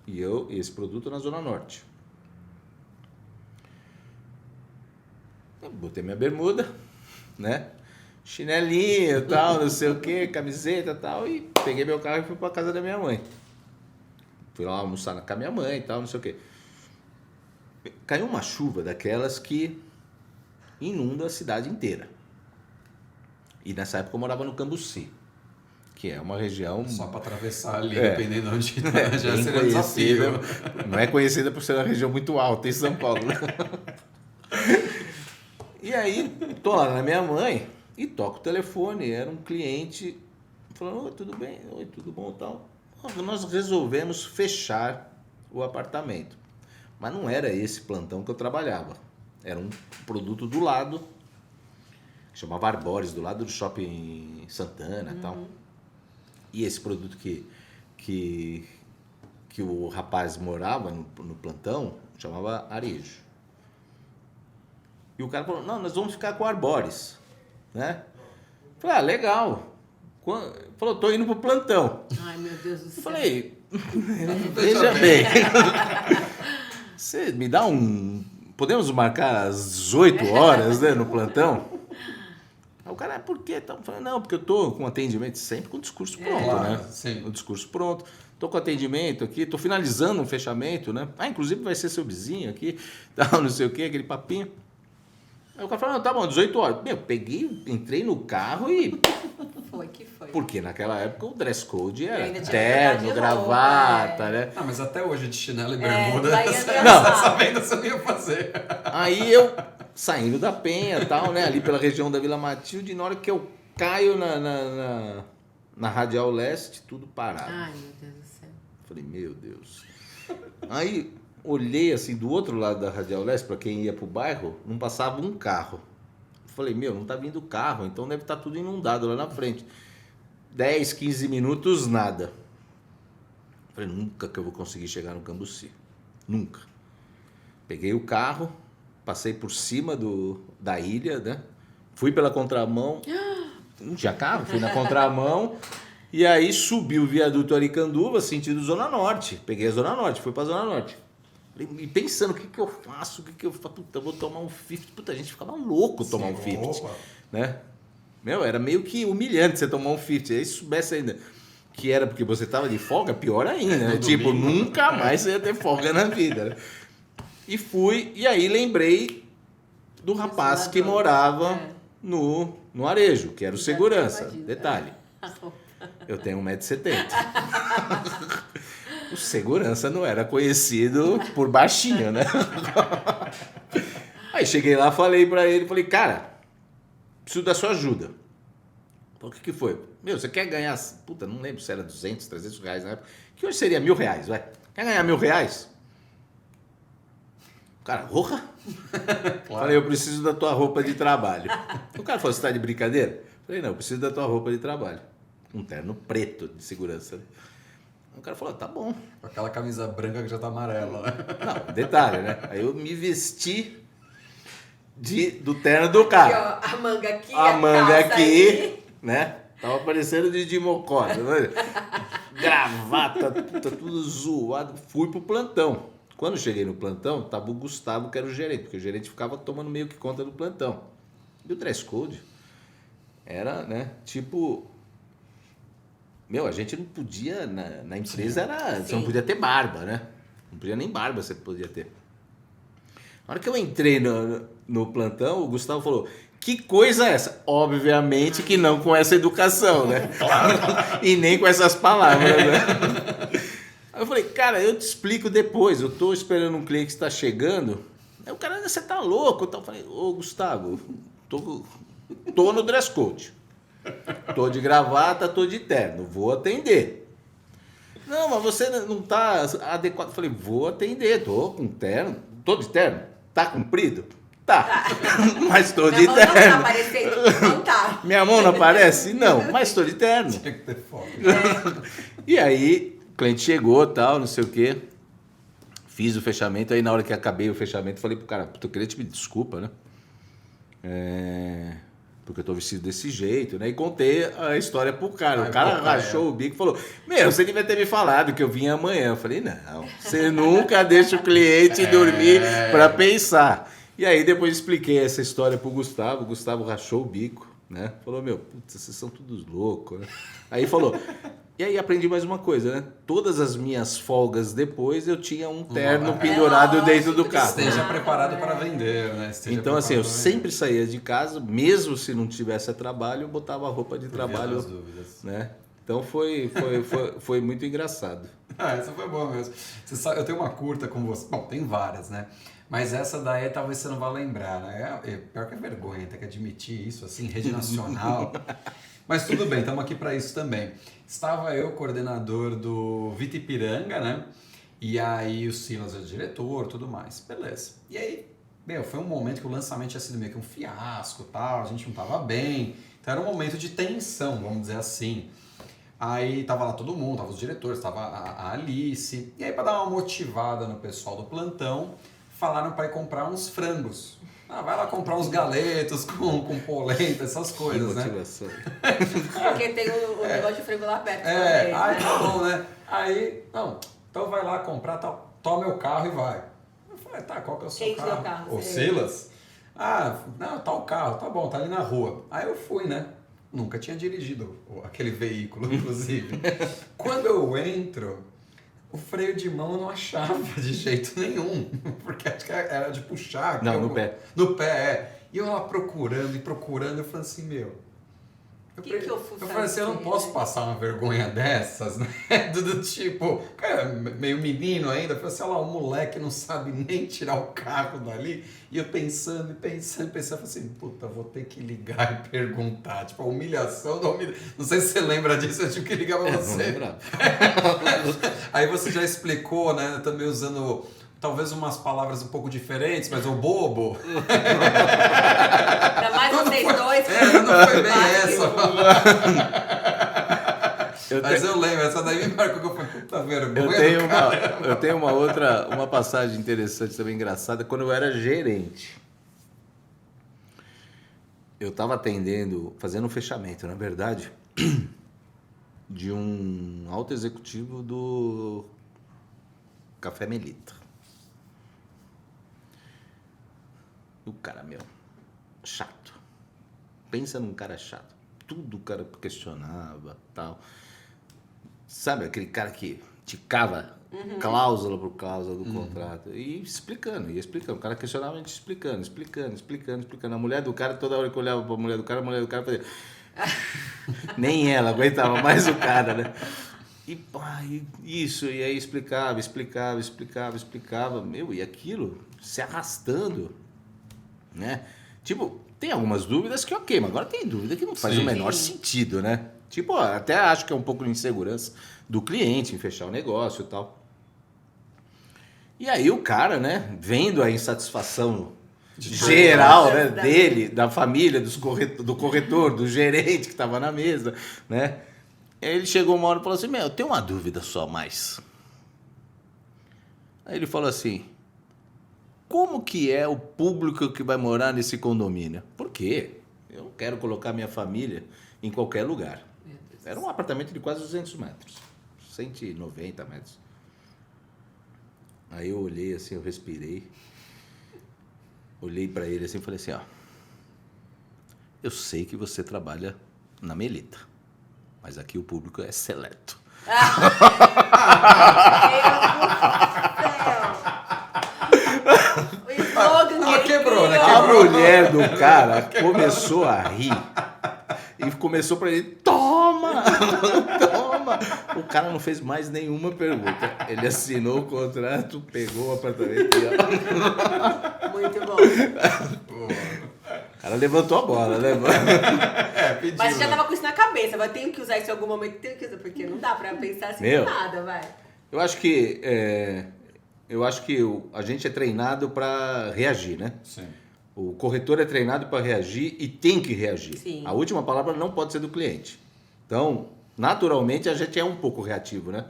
[SPEAKER 3] E esse produto na Zona Norte. Eu botei minha bermuda, né? Chinelinho e tal, não sei o que, camiseta e tal, e peguei meu carro e fui pra casa da minha mãe. Fui lá almoçar com a minha mãe e tal, não sei o que. Caiu uma chuva daquelas que inunda a cidade inteira. E nessa época eu morava no Cambuci, que é uma região...
[SPEAKER 2] Só para atravessar ali, dependendo de onde já
[SPEAKER 3] bem
[SPEAKER 2] seria um desafio.
[SPEAKER 3] Não é conhecida por ser uma região muito alta em São Paulo. E aí, tô lá na minha mãe e toco o telefone. Era um cliente falando, oi, tudo bem? Oi, tudo bom e tal. Nós resolvemos fechar o apartamento. Mas não era esse plantão que eu trabalhava. Era um produto do lado, que chamava Arbores, do lado do Shopping Santana e tal. E esse produto que o rapaz morava no plantão chamava Arejo. E o cara falou, não, nós vamos ficar com Arbores, né? Falei, legal. Falou, tô indo pro plantão.
[SPEAKER 1] Ai, meu Deus do céu.
[SPEAKER 3] Falei, veja bem. Você me dá podemos marcar às 18 horas, né, no plantão? Aí o cara, por quê? Eu falei, não, porque eu tô com atendimento sempre com o discurso pronto, né?
[SPEAKER 2] Sim.
[SPEAKER 3] O discurso pronto. Tô com atendimento aqui, tô finalizando um fechamento, né? Inclusive vai ser seu vizinho aqui, tal, não sei o quê, aquele papinho. Aí o cara falou, não, tá bom, 18 horas. Meu, entrei no carro e...
[SPEAKER 1] Foi que foi.
[SPEAKER 3] Porque naquela época o dress code era
[SPEAKER 1] ainda tinha
[SPEAKER 3] terno,
[SPEAKER 1] de
[SPEAKER 3] gravata,
[SPEAKER 1] roupa,
[SPEAKER 3] né?
[SPEAKER 2] Mas até hoje de chinelo e bermuda,
[SPEAKER 3] Não.
[SPEAKER 2] sabendo se eu ia fazer.
[SPEAKER 3] Aí eu, saindo da Penha e tal, né? Ali pela região da Vila Matilde, na hora que eu caio na Radial Leste, tudo parado.
[SPEAKER 1] Ai, meu Deus do céu.
[SPEAKER 3] Falei, meu Deus. Aí olhei assim do outro lado da Radial Leste, para quem ia pro bairro, não passava um carro. Falei, não tá vindo carro, então deve estar tudo inundado lá na frente. 10, 15 minutos, nada. Falei, nunca que eu vou conseguir chegar no Cambuci. Nunca. Peguei o carro, passei por cima da ilha, né? Fui pela contramão. Não tinha carro, fui na contramão. E aí subi o viaduto Aricanduva, sentido Zona Norte. Peguei a Zona Norte, fui pra Zona Norte. E pensando, o que eu faço? Puta, eu vou tomar um 50. Puta, a gente ficava louco tomar um 50. Né? Era meio que humilhante você tomar um 50. Aí se soubesse ainda que era porque você tava de folga, pior ainda, né? Tipo, nunca mais você ia ter folga na vida, né? E fui, e aí lembrei do rapaz que morava no Arejo, que era o segurança. Detalhe, eu tenho 1,70 m. O segurança não era conhecido por baixinho, né? Aí cheguei lá, falei pra ele, cara, preciso da sua ajuda. O que foi? Você quer ganhar, puta, não lembro se era 200, 300 reais na época, que hoje seria R$1.000, vai. Quer ganhar R$1.000? O cara, porra? Claro. Falei, eu preciso da tua roupa de trabalho. O cara falou, você tá de brincadeira? Falei, não, eu preciso da tua roupa de trabalho. Um terno preto de segurança. O cara falou, tá bom.
[SPEAKER 2] Com aquela camisa branca que já tá amarela.
[SPEAKER 3] Não, detalhe, né? Aí eu me vesti do terno do cara.
[SPEAKER 1] Aqui, ó, a manga aqui,
[SPEAKER 3] a manga aqui,
[SPEAKER 1] aí.
[SPEAKER 3] Né? Tava parecendo de Mocó. Né? Gravata, tudo zoado. Fui pro plantão. Quando cheguei no plantão, tava o Gustavo, que era o gerente, porque o gerente ficava tomando meio que conta do plantão. E o dress code era, né, tipo... a gente não podia, na empresa era... Você não podia ter barba, né? Não podia nem barba você podia ter. Na hora que eu entrei no plantão, o Gustavo falou, que coisa é essa? Obviamente que não com essa educação, né? Claro. E nem com essas palavras, né? Aí eu falei, cara, eu te explico depois. Eu tô esperando um cliente que está chegando. Aí o cara, você tá louco? Então eu falei, ô Gustavo, tô no dress code. Tô de gravata, tô de terno. Vou atender. Não, mas você não tá adequado. Eu falei, vou atender. Tô com terno. Tô de terno. Tá comprido? Tá. Mas tô de terno. Minha mão não tá aparecendo. Não tá. Minha mão não aparece? Não, mas tô de terno.
[SPEAKER 2] Tinha que ter foto.
[SPEAKER 3] E aí, o cliente chegou, tal, não sei o quê. Fiz o fechamento. Aí, na hora que acabei o fechamento, falei pro cara, puta, eu queria te pedir desculpa, né? Porque eu tô vestido desse jeito, né? E contei a história pro cara. O cara rachou o bico e falou, você devia ter me falado que eu vinha amanhã. Eu falei, não, você nunca deixa o cliente dormir pra pensar. E aí depois expliquei essa história pro Gustavo. O Gustavo rachou o bico, né? Falou, putz, vocês são todos loucos, né? Aí falou... E aí aprendi mais uma coisa, né? Todas as minhas folgas depois eu tinha um terno pendurado dentro do carro.
[SPEAKER 2] Esteja preparado para vender, né?
[SPEAKER 3] Então assim, eu sempre saía de casa, mesmo se não tivesse trabalho, eu botava a roupa de trabalho, né? Então foi muito engraçado.
[SPEAKER 2] Essa foi boa mesmo. Você sabe, eu tenho uma curta com você. Bom, tem várias, né? Mas essa daí talvez você não vá lembrar, né? Pior que é vergonha, tem que admitir isso, assim, rede nacional. Mas tudo bem, estamos aqui para isso também. Estava eu, coordenador do Vitipiranga, né? E aí o Silas é o diretor, tudo mais. Beleza. E aí, foi um momento que o lançamento tinha sido meio que um fiasco, tal, a gente não tava bem. Então era um momento de tensão, vamos dizer assim. Aí tava lá todo mundo, tava os diretores, tava a Alice. E aí, para dar uma motivada no pessoal do plantão, falaram para ir comprar uns frangos. Vai lá comprar uns galetos com polenta, essas coisas, né?
[SPEAKER 1] Porque tem o negócio de frango lá perto.
[SPEAKER 2] Tá bom, né? Aí, então vai lá comprar, toma meu carro e vai. Eu falei, qual que é o seu carro? O Silas? Não, tá o carro, tá bom, tá ali na rua. Aí eu fui, né? Nunca tinha dirigido aquele veículo, inclusive. Quando eu entro... O freio de mão eu não achava de jeito nenhum, porque acho que era de puxar.
[SPEAKER 3] No pé.
[SPEAKER 2] No pé, E eu lá procurando, eu falei assim,
[SPEAKER 1] O que eu fui fazer?
[SPEAKER 2] Eu falei assim, eu não posso passar uma vergonha dessas, né? Do tipo, cara, meio menino ainda. Eu falei assim, olha lá, o moleque não sabe nem tirar o carro dali. E eu pensando, eu falei assim, puta, vou ter que ligar e perguntar. Tipo, a humilhação da humilhação. Não sei se você lembra disso, eu tive que ligar pra você.
[SPEAKER 3] Não lembro.
[SPEAKER 2] Aí você já explicou, né? Também usando... Talvez umas palavras um pouco diferentes, mas o bobo.
[SPEAKER 1] Ainda mais vocês dois.
[SPEAKER 2] Não foi bem essa. Mas eu lembro, essa daí me marcou que eu falei, puta vergonha.
[SPEAKER 3] Eu tenho uma passagem interessante também, engraçada. Quando eu era gerente, eu estava atendendo, fazendo um fechamento, na verdade, de um alto executivo do Café Melita. O cara, chato. Pensa num cara chato. Tudo o cara questionava, tal. Sabe, aquele cara que ticava cláusula por cláusula do contrato. E ia explicando. O cara questionava, a gente explicando. A mulher do cara, toda hora que eu olhava pra mulher do cara fazia... Nem ela aguentava mais o cara, né? E aí explicava. E aquilo se arrastando, né? Tipo, tem algumas dúvidas que ok, mas agora tem dúvida que não faz o menor sentido, né? Tipo, até acho que é um pouco de insegurança do cliente em fechar o negócio e tal. E aí o cara, né, vendo a insatisfação geral, né, dele, da família, do corretor, do gerente que estava na mesa, né? Ele chegou uma hora e falou assim, eu tenho uma dúvida só mais. Aí ele falou assim, como que é o público que vai morar nesse condomínio? Por quê? Eu não quero colocar minha família em qualquer lugar. Era um apartamento de quase 200 metros, 190 metros. Aí eu olhei assim, eu respirei, olhei para ele assim e falei assim, eu sei que você trabalha na Melita, mas aqui o público é seleto.
[SPEAKER 1] O
[SPEAKER 3] mulher do cara começou a rir e começou pra ele, toma, toma. O cara não fez mais nenhuma pergunta. Ele assinou o contrato, pegou o apartamento e ó.
[SPEAKER 1] Muito bom.
[SPEAKER 3] O cara levantou a bola, né?
[SPEAKER 2] Pediu,
[SPEAKER 1] Mas você já
[SPEAKER 2] né?
[SPEAKER 1] tava com isso na cabeça, vai ter que usar isso em algum momento, tenho que usar, porque não dá pra pensar assim
[SPEAKER 3] Meu.
[SPEAKER 1] do nada, vai.
[SPEAKER 3] Eu acho que a gente é treinado para reagir, né?
[SPEAKER 2] Sim.
[SPEAKER 3] O corretor é treinado para reagir e tem que reagir.
[SPEAKER 1] Sim.
[SPEAKER 3] A última palavra não pode ser do cliente. Então, naturalmente, a gente é um pouco reativo, né?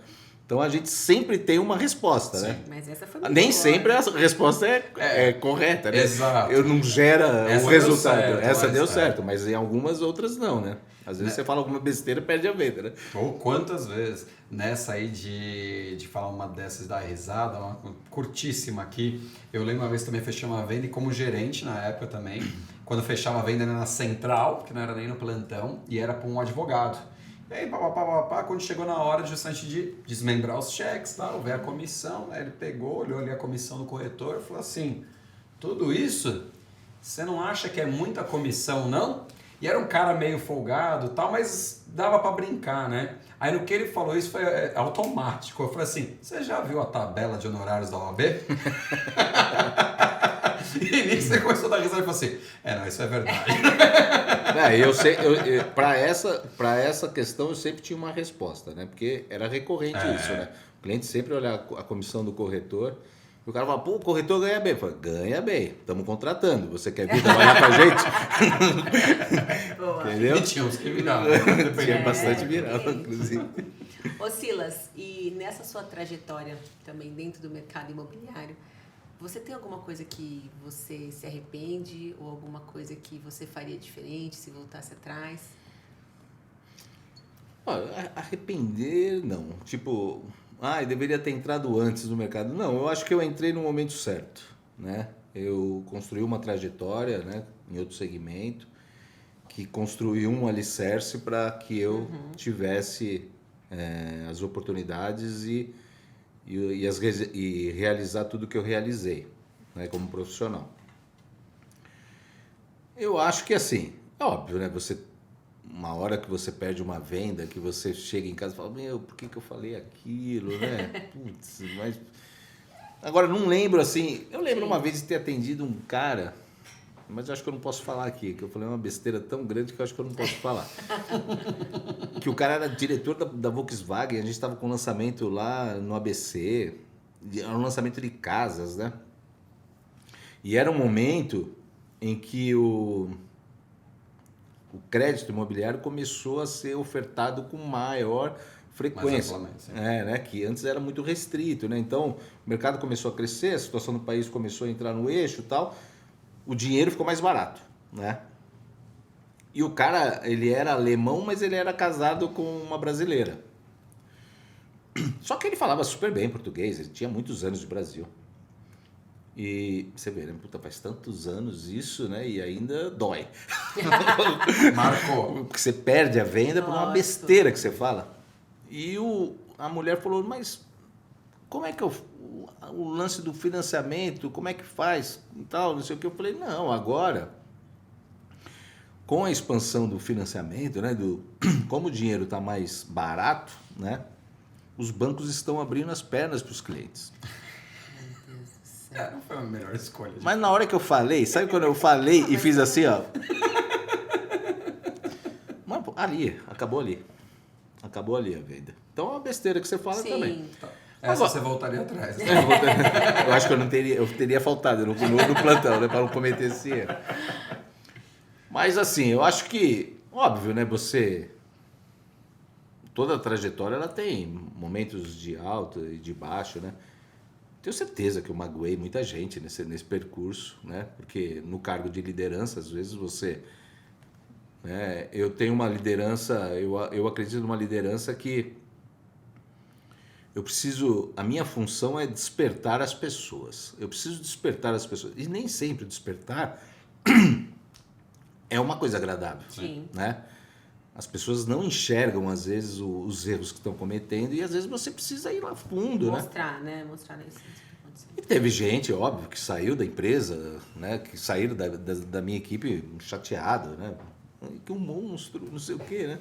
[SPEAKER 3] Então, a gente sempre tem uma resposta, né?
[SPEAKER 1] Mas essa foi muito
[SPEAKER 3] Nem
[SPEAKER 1] boa,
[SPEAKER 3] sempre
[SPEAKER 1] né?
[SPEAKER 3] a resposta é correta, né?
[SPEAKER 2] Exato.
[SPEAKER 3] Eu não gera
[SPEAKER 2] Essa
[SPEAKER 3] o
[SPEAKER 2] deu
[SPEAKER 3] resultado.
[SPEAKER 2] certo,
[SPEAKER 3] Essa
[SPEAKER 2] mas,
[SPEAKER 3] deu certo, mas em algumas outras não, né? Às vezes
[SPEAKER 2] Né?
[SPEAKER 3] você fala alguma besteira e perde a venda, né?
[SPEAKER 2] Ou quantas vezes nessa aí de falar uma dessas da risada, uma curtíssima aqui. Eu lembro uma vez também fechei uma venda e como gerente na época também, quando fechava a venda era na central, que não era nem no plantão, e era para um advogado. E aí, quando chegou na hora justamente de desmembrar os cheques, tal, ver a comissão, né? Ele pegou, olhou ali a comissão do corretor e falou assim, tudo isso, você não acha que é muita comissão, não? E era um cara meio folgado e tal, mas dava pra brincar, né? Aí no que ele falou isso foi automático. Eu falei assim, você já viu a tabela de honorários da OAB? E nisso você começou a dar risada e falou assim, não, isso é verdade.
[SPEAKER 3] Para essa questão eu sempre tinha uma resposta, né? Porque era recorrente isso, né? O cliente sempre olha a comissão do corretor. E o cara fala, pô, o corretor ganha bem. Eu falo, ganha bem, estamos contratando. Você quer vir trabalhar com a gente?
[SPEAKER 1] Boa.
[SPEAKER 3] Entendeu?
[SPEAKER 2] E tinha uns que viravam.
[SPEAKER 3] Tinha bastante virada, inclusive.
[SPEAKER 1] Ô Silas, e nessa sua trajetória também dentro do mercado imobiliário, você tem alguma coisa que você se arrepende ou alguma coisa que você faria diferente se voltasse atrás?
[SPEAKER 3] Olha, arrepender, não. Tipo, eu deveria ter entrado antes no mercado. Não, eu acho que eu entrei no momento certo, né? Eu construí uma trajetória, né, em outro segmento, que construiu um alicerce para que eu tivesse as oportunidades e realizar tudo que eu realizei, né, como profissional. Eu acho que assim, é óbvio, né? Uma hora que você perde uma venda, que você chega em casa e fala, meu, por que eu falei aquilo, né? Putz, mas... Agora, não lembro assim... Eu lembro uma vez de ter atendido um cara, mas eu acho que eu não posso falar aqui, que eu falei uma besteira tão grande que eu acho que eu não posso falar. Que o cara era diretor da Volkswagen, a gente estava com lançamento lá no ABC, era um lançamento de casas, né? E era um momento em que o crédito imobiliário começou a ser ofertado com maior frequência. Né? Que antes era muito restrito, né? Então, o mercado começou a crescer, a situação do país começou a entrar no eixo e tal, o dinheiro ficou mais barato, né? E o cara, ele era alemão, mas ele era casado com uma brasileira. Só que ele falava super bem português, ele tinha muitos anos de Brasil. E você vê, né? Puta, faz tantos anos isso, né? E ainda dói.
[SPEAKER 2] Marcou.
[SPEAKER 3] Porque você perde a venda por uma besteira que você fala. E a mulher falou, mas como é que o lance do financiamento, como é que faz e tal, não sei o que. Eu falei, não, agora, com a expansão do financiamento, né? Como o dinheiro está mais barato, né? Os bancos estão abrindo as pernas para os clientes.
[SPEAKER 2] Não foi a melhor escolha.
[SPEAKER 3] Mas na hora que eu falei, sabe quando eu falei e fiz assim, ó? Mas, ali, acabou ali. Acabou ali a venda. Então é uma besteira que você fala também.
[SPEAKER 2] Essa você voltaria atrás. Né?
[SPEAKER 3] Eu acho que eu teria faltado no plantão, né? Para não cometer esse erro. Mas assim, eu acho que, óbvio, né? Toda a trajetória ela tem momentos de alto e de baixo, né? Tenho certeza que eu magoei muita gente nesse percurso, né? Porque no cargo de liderança, às vezes você... né? Eu tenho uma liderança, eu acredito numa liderança que a minha função é despertar as pessoas. Eu preciso despertar as pessoas. E nem sempre despertar é uma coisa agradável.
[SPEAKER 1] Sim.
[SPEAKER 3] Né? As pessoas não enxergam, às vezes, os erros que estão cometendo e, às vezes, você precisa ir lá fundo,
[SPEAKER 1] Mostrar, né? Mostrar isso.
[SPEAKER 3] E teve gente, óbvio, que saiu da empresa, né? Que saíram da minha equipe chateado, né? Que um monstro, não sei o quê, né?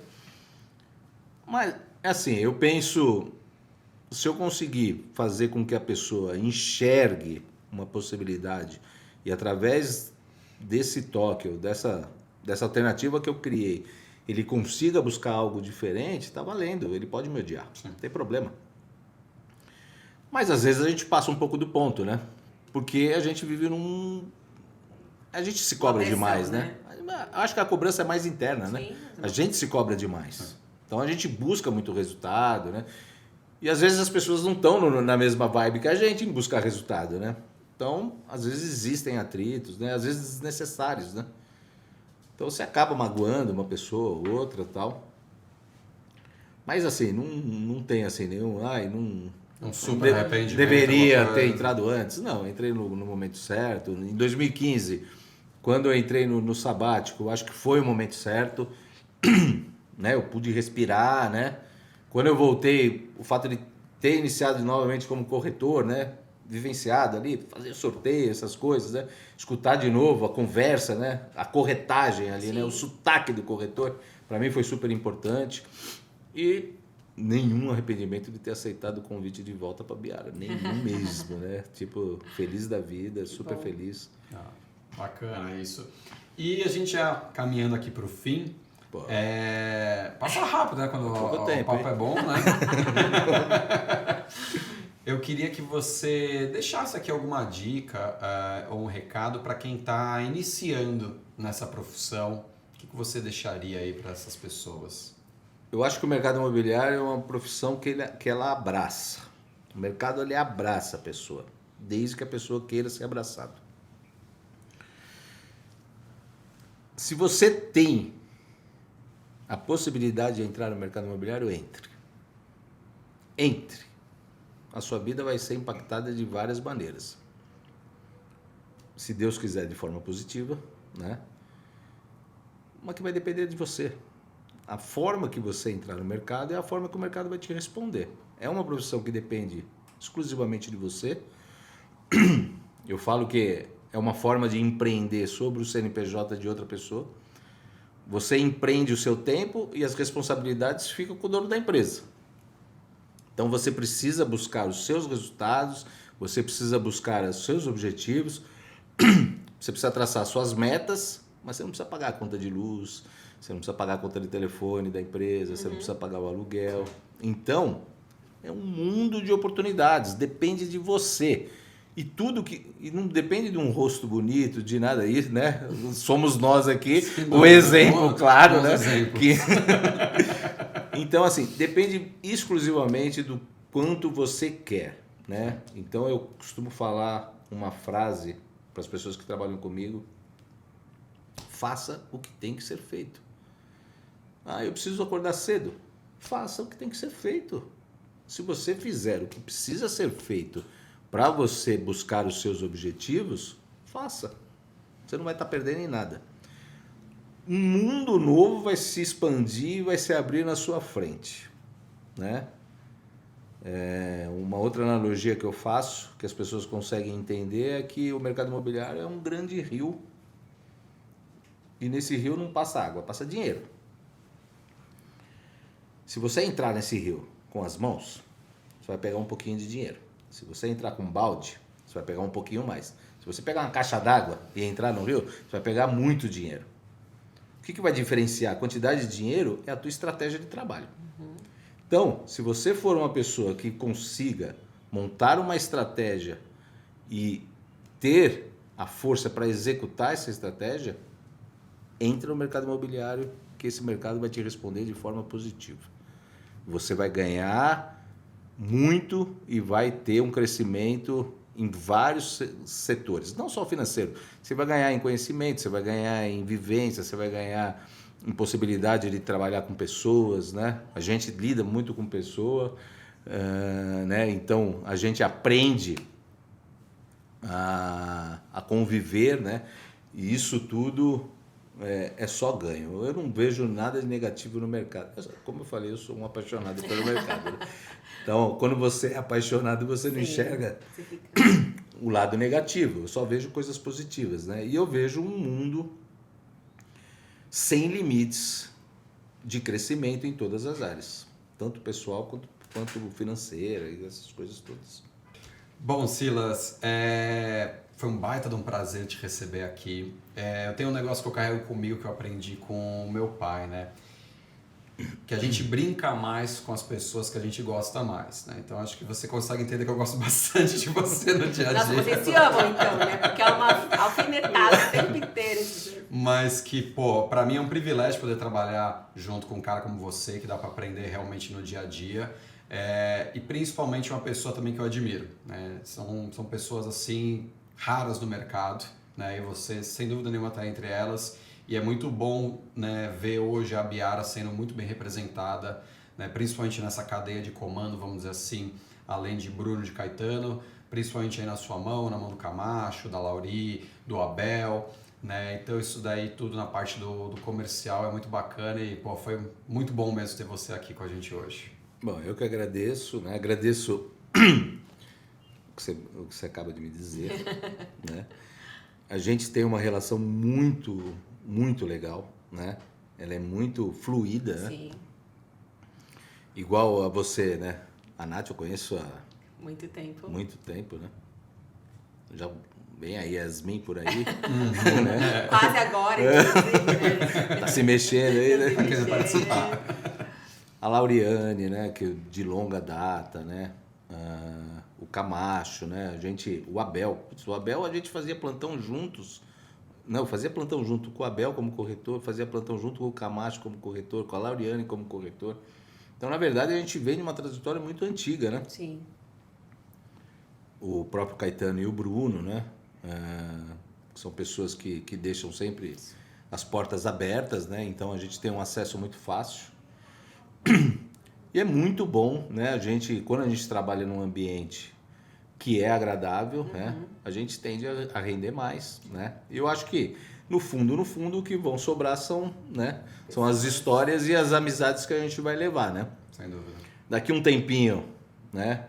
[SPEAKER 3] Mas, assim, eu penso, se eu conseguir fazer com que a pessoa enxergue uma possibilidade e através desse toque, ou dessa alternativa que eu criei, ele consiga buscar algo diferente, tá valendo, ele pode me odiar, não tem problema. Mas às vezes a gente passa um pouco do ponto, né? Porque a gente vive a gente se cobra
[SPEAKER 1] pressão,
[SPEAKER 3] demais, né? Acho que a cobrança é mais interna, né?
[SPEAKER 1] Sim,
[SPEAKER 3] A gente se cobra demais. Então a gente busca muito resultado, né? E às vezes as pessoas não estão na mesma vibe que a gente em buscar resultado, né? Então, às vezes existem atritos, né? Às vezes desnecessários, né? Então você acaba magoando uma pessoa ou outra e tal. Mas assim, não tem assim nenhum...
[SPEAKER 2] Um super arrependimento.
[SPEAKER 3] Deveria ter entrado antes. Não, eu entrei no momento certo. Em 2015, quando eu entrei no sabático, acho que foi o momento certo. Né? Eu pude respirar, né? Quando eu voltei, o fato de ter iniciado novamente como corretor, né? Vivenciado ali, fazer sorteio, essas coisas, né? Escutar de novo a conversa, né? A corretagem ali, né? O sotaque do corretor, para mim foi super importante. E nenhum arrependimento de ter aceitado o convite de volta para a Biara, nenhum mesmo, né? Tipo, feliz da vida, super feliz.
[SPEAKER 2] Bacana isso. E a gente já caminhando aqui para o fim, passa rápido, né? Quando o papo é bom, né? Eu queria que você deixasse aqui alguma dica ou um recado para quem está iniciando nessa profissão. O que você deixaria aí para essas pessoas?
[SPEAKER 3] Eu acho que o mercado imobiliário é uma profissão que ela abraça. O mercado ele abraça a pessoa, desde que a pessoa queira ser abraçada. Se você tem a possibilidade de entrar no mercado imobiliário, entre. Entre. A sua vida vai ser impactada de várias maneiras. Se Deus quiser, de forma positiva, né? Mas que vai depender de você. A forma que você entrar no mercado é a forma que o mercado vai te responder. É uma profissão que depende exclusivamente de você. Eu falo que é uma forma de empreender sobre o CNPJ de outra pessoa. Você empreende o seu tempo e as responsabilidades ficam com o dono da empresa. Então você precisa buscar os seus resultados, você precisa buscar os seus objetivos, você precisa traçar suas metas, mas você não precisa pagar a conta de luz, você não precisa pagar a conta de telefone da empresa, você não precisa pagar o aluguel. Então, é um mundo de oportunidades, depende de você. E não depende de um rosto bonito, de nada isso, né? Somos nós aqui, o exemplo, claro, né? Então, assim, depende exclusivamente do quanto você quer, né? Então, eu costumo falar uma frase para as pessoas que trabalham comigo: faça o que tem que ser feito. Eu preciso acordar cedo. Faça o que tem que ser feito. Se você fizer o que precisa ser feito para você buscar os seus objetivos, faça. Você não vai estar perdendo em nada. Um mundo novo vai se expandir e vai se abrir na sua frente, né? Uma outra analogia que eu faço, que as pessoas conseguem entender, é que o mercado imobiliário é um grande rio e nesse rio não passa água, passa dinheiro. Se você entrar nesse rio com as mãos, você vai pegar um pouquinho de dinheiro. Se você entrar com um balde, você vai pegar um pouquinho mais. Se você pegar uma caixa d'água e entrar no rio, você vai pegar muito dinheiro. O que vai diferenciar a quantidade de dinheiro é a tua estratégia de trabalho. Então, se você for uma pessoa que consiga montar uma estratégia e ter a força para executar essa estratégia, entra no mercado imobiliário, que esse mercado vai te responder de forma positiva. Você vai ganhar muito e vai ter um crescimento em vários setores, não só o financeiro. Você vai ganhar em conhecimento, você vai ganhar em vivência, você vai ganhar em possibilidade de trabalhar com pessoas, né? A gente lida muito com pessoa, né? Então a gente aprende a conviver, né? E isso tudo é só ganho. Eu não vejo nada de negativo no mercado. Como eu falei, eu sou um apaixonado pelo mercado, né? Então, quando você é apaixonado, você não enxerga o lado negativo, eu só vejo coisas positivas, né? E eu vejo um mundo sem limites de crescimento em todas as áreas, tanto pessoal quanto financeira e essas coisas todas.
[SPEAKER 2] Bom, Silas, foi um baita de um prazer te receber aqui. Eu tenho um negócio que eu carrego comigo que eu aprendi com o meu pai, né? Que a gente brinca mais com as pessoas que a gente gosta mais, né? Então acho que você consegue entender que eu gosto bastante de você no dia a dia.
[SPEAKER 1] Nossa, vocês se amam então, né? Porque é uma alfinetada o tempo inteiro.
[SPEAKER 2] Mas que, pô, pra mim é um privilégio poder trabalhar junto com um cara como você, que dá pra aprender realmente no dia a dia. E principalmente uma pessoa também que eu admiro, né? São pessoas assim raras no mercado, né? E você sem dúvida nenhuma está entre elas, e é muito bom, né, ver hoje a Biara sendo muito bem representada, né? Principalmente nessa cadeia de comando, vamos dizer assim, além de Bruno, de Caetano, principalmente aí na sua mão, na mão do Camacho, da Lauri, do Abel, né? Então isso daí tudo na parte do comercial é muito bacana e, pô, foi muito bom mesmo ter você aqui com a gente hoje.
[SPEAKER 3] Bom, eu que agradeço, né? Agradeço o que você acaba de me dizer, né? A gente tem uma relação muito, muito legal, né? Ela é muito fluida, né?
[SPEAKER 1] Sim.
[SPEAKER 3] Igual a você, né? A Nath eu conheço há
[SPEAKER 1] muito
[SPEAKER 3] tempo, né? Já vem a Yasmin por aí,
[SPEAKER 1] né? Quase agora, inclusive, né?
[SPEAKER 3] Tá se mexendo aí, né?
[SPEAKER 2] Tá querendo participar.
[SPEAKER 3] A Lauriane, né, que de longa data, né, o Camacho, né, o Abel, a gente fazia plantão juntos, não, eu fazia plantão junto com o Abel como corretor, fazia plantão junto com o Camacho como corretor, com a Lauriane como corretor. Então, na verdade, a gente vem de uma trajetória muito antiga, né?
[SPEAKER 1] Sim.
[SPEAKER 3] O próprio Caetano e o Bruno, né, são pessoas que deixam sempre as portas abertas, né, então a gente tem um acesso muito fácil. E é muito bom, né? Quando a gente trabalha num ambiente que é agradável, né? A gente tende a render mais, né? E eu acho que, no fundo, o que vão sobrar são as histórias e as amizades que a gente vai levar, né?
[SPEAKER 2] Sem dúvida.
[SPEAKER 3] Daqui um tempinho, né?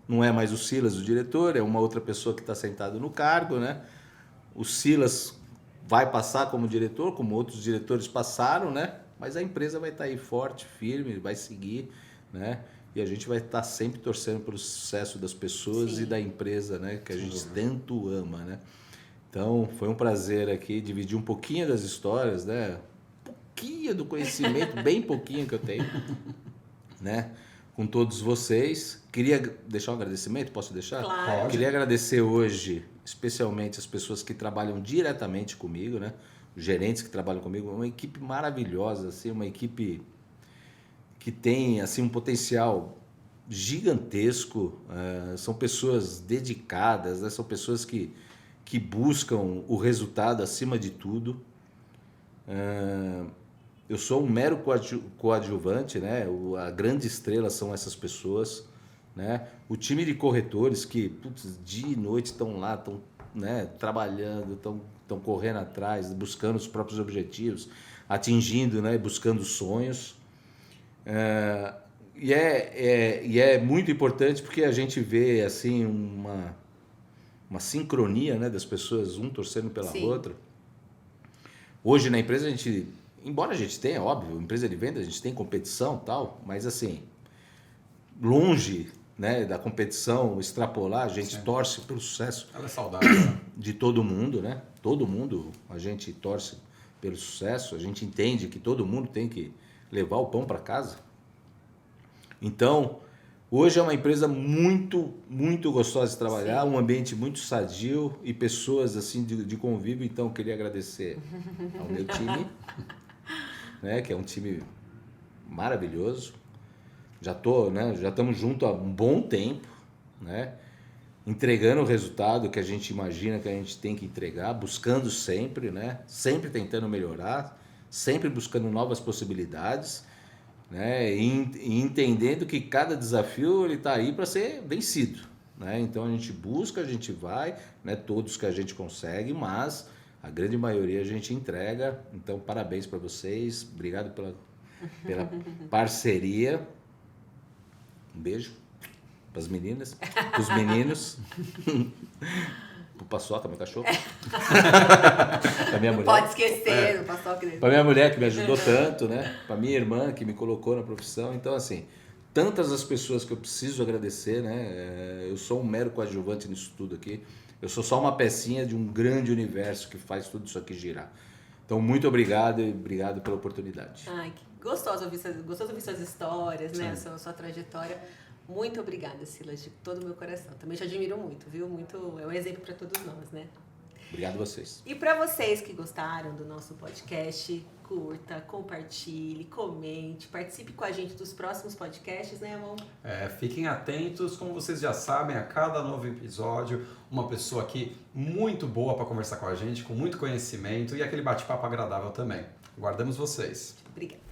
[SPEAKER 3] Não é mais o Silas o diretor, é uma outra pessoa que está sentado no cargo, né? O Silas vai passar como diretor, como outros diretores passaram, né? Mas a empresa vai estar aí forte, firme, vai seguir, né? E a gente vai estar sempre torcendo pelo sucesso das pessoas Sim. E da empresa, né? Que a gente tanto ama, né? Então, foi um prazer aqui dividir um pouquinho das histórias, né? Um pouquinho do conhecimento, bem pouquinho que eu tenho, né? Com todos vocês. Queria deixar um agradecimento, posso deixar?
[SPEAKER 1] Claro.
[SPEAKER 2] Pode.
[SPEAKER 3] Queria agradecer hoje, especialmente as pessoas que trabalham diretamente comigo, né? Os gerentes que trabalham comigo, uma equipe maravilhosa, assim, uma equipe que tem assim, um potencial gigantesco, são pessoas dedicadas, né? São pessoas que buscam o resultado acima de tudo. Eu sou um mero coadjuvante, né? A grande estrela são essas pessoas, né? O time de corretores que dia e noite estão lá, estão, né, trabalhando, estão correndo atrás, buscando os próprios objetivos, atingindo, né, buscando sonhos. E é muito importante porque a gente vê assim uma sincronia, né, das pessoas, um torcendo pela
[SPEAKER 1] Sim.
[SPEAKER 3] outra. Hoje na empresa embora a gente tenha, óbvio, empresa de venda, a gente tem competição e tal, mas assim, longe, né, da competição extrapolar, a gente torce pelo sucesso.
[SPEAKER 2] Ela é saudável, né?
[SPEAKER 3] De todo mundo, né? Todo mundo, a gente torce pelo sucesso, a gente entende que todo mundo tem que levar o pão para casa. Então, hoje é uma empresa muito, muito gostosa de trabalhar, Sim. Um ambiente muito sadio e pessoas assim de convívio. Então, eu queria agradecer ao meu time, né, que é um time maravilhoso. Já estamos juntos há um bom tempo, né? Entregando o resultado que a gente imagina que a gente tem que entregar, buscando sempre, né? Sempre tentando melhorar, sempre buscando novas possibilidades, né? E entendendo que cada desafio ele está aí para ser vencido, né? Então a gente busca, a gente vai, né? Todos que a gente consegue, mas a grande maioria a gente entrega. Então parabéns para vocês, obrigado pela parceria. Um beijo para as meninas, para os meninos, para o Paçoca, meu cachorro, para minha
[SPEAKER 1] Não
[SPEAKER 3] mulher.
[SPEAKER 1] pode esquecer do Paçoca dele.
[SPEAKER 3] Para minha mulher que me ajudou tanto, né? Para minha irmã que me colocou na profissão. Então, assim, tantas as pessoas que eu preciso agradecer, né? Eu sou um mero coadjuvante nisso tudo aqui. Eu sou só uma pecinha de um grande universo que faz tudo isso aqui girar. Então, muito obrigado e obrigado pela oportunidade.
[SPEAKER 1] Ai, que gostoso ouvir suas histórias, né? A sua trajetória. Muito obrigada, Silas, de todo o meu coração. Também te admiro muito, viu? Muito, é um exemplo para todos nós, né?
[SPEAKER 3] Obrigado a vocês.
[SPEAKER 1] E para vocês que gostaram do nosso podcast, curta, compartilhe, comente, participe com a gente dos próximos podcasts, né, amor?
[SPEAKER 2] Fiquem atentos, como vocês já sabem, a cada novo episódio, uma pessoa aqui muito boa para conversar com a gente, com muito conhecimento e aquele bate-papo agradável também. Aguardamos vocês.
[SPEAKER 1] Obrigada.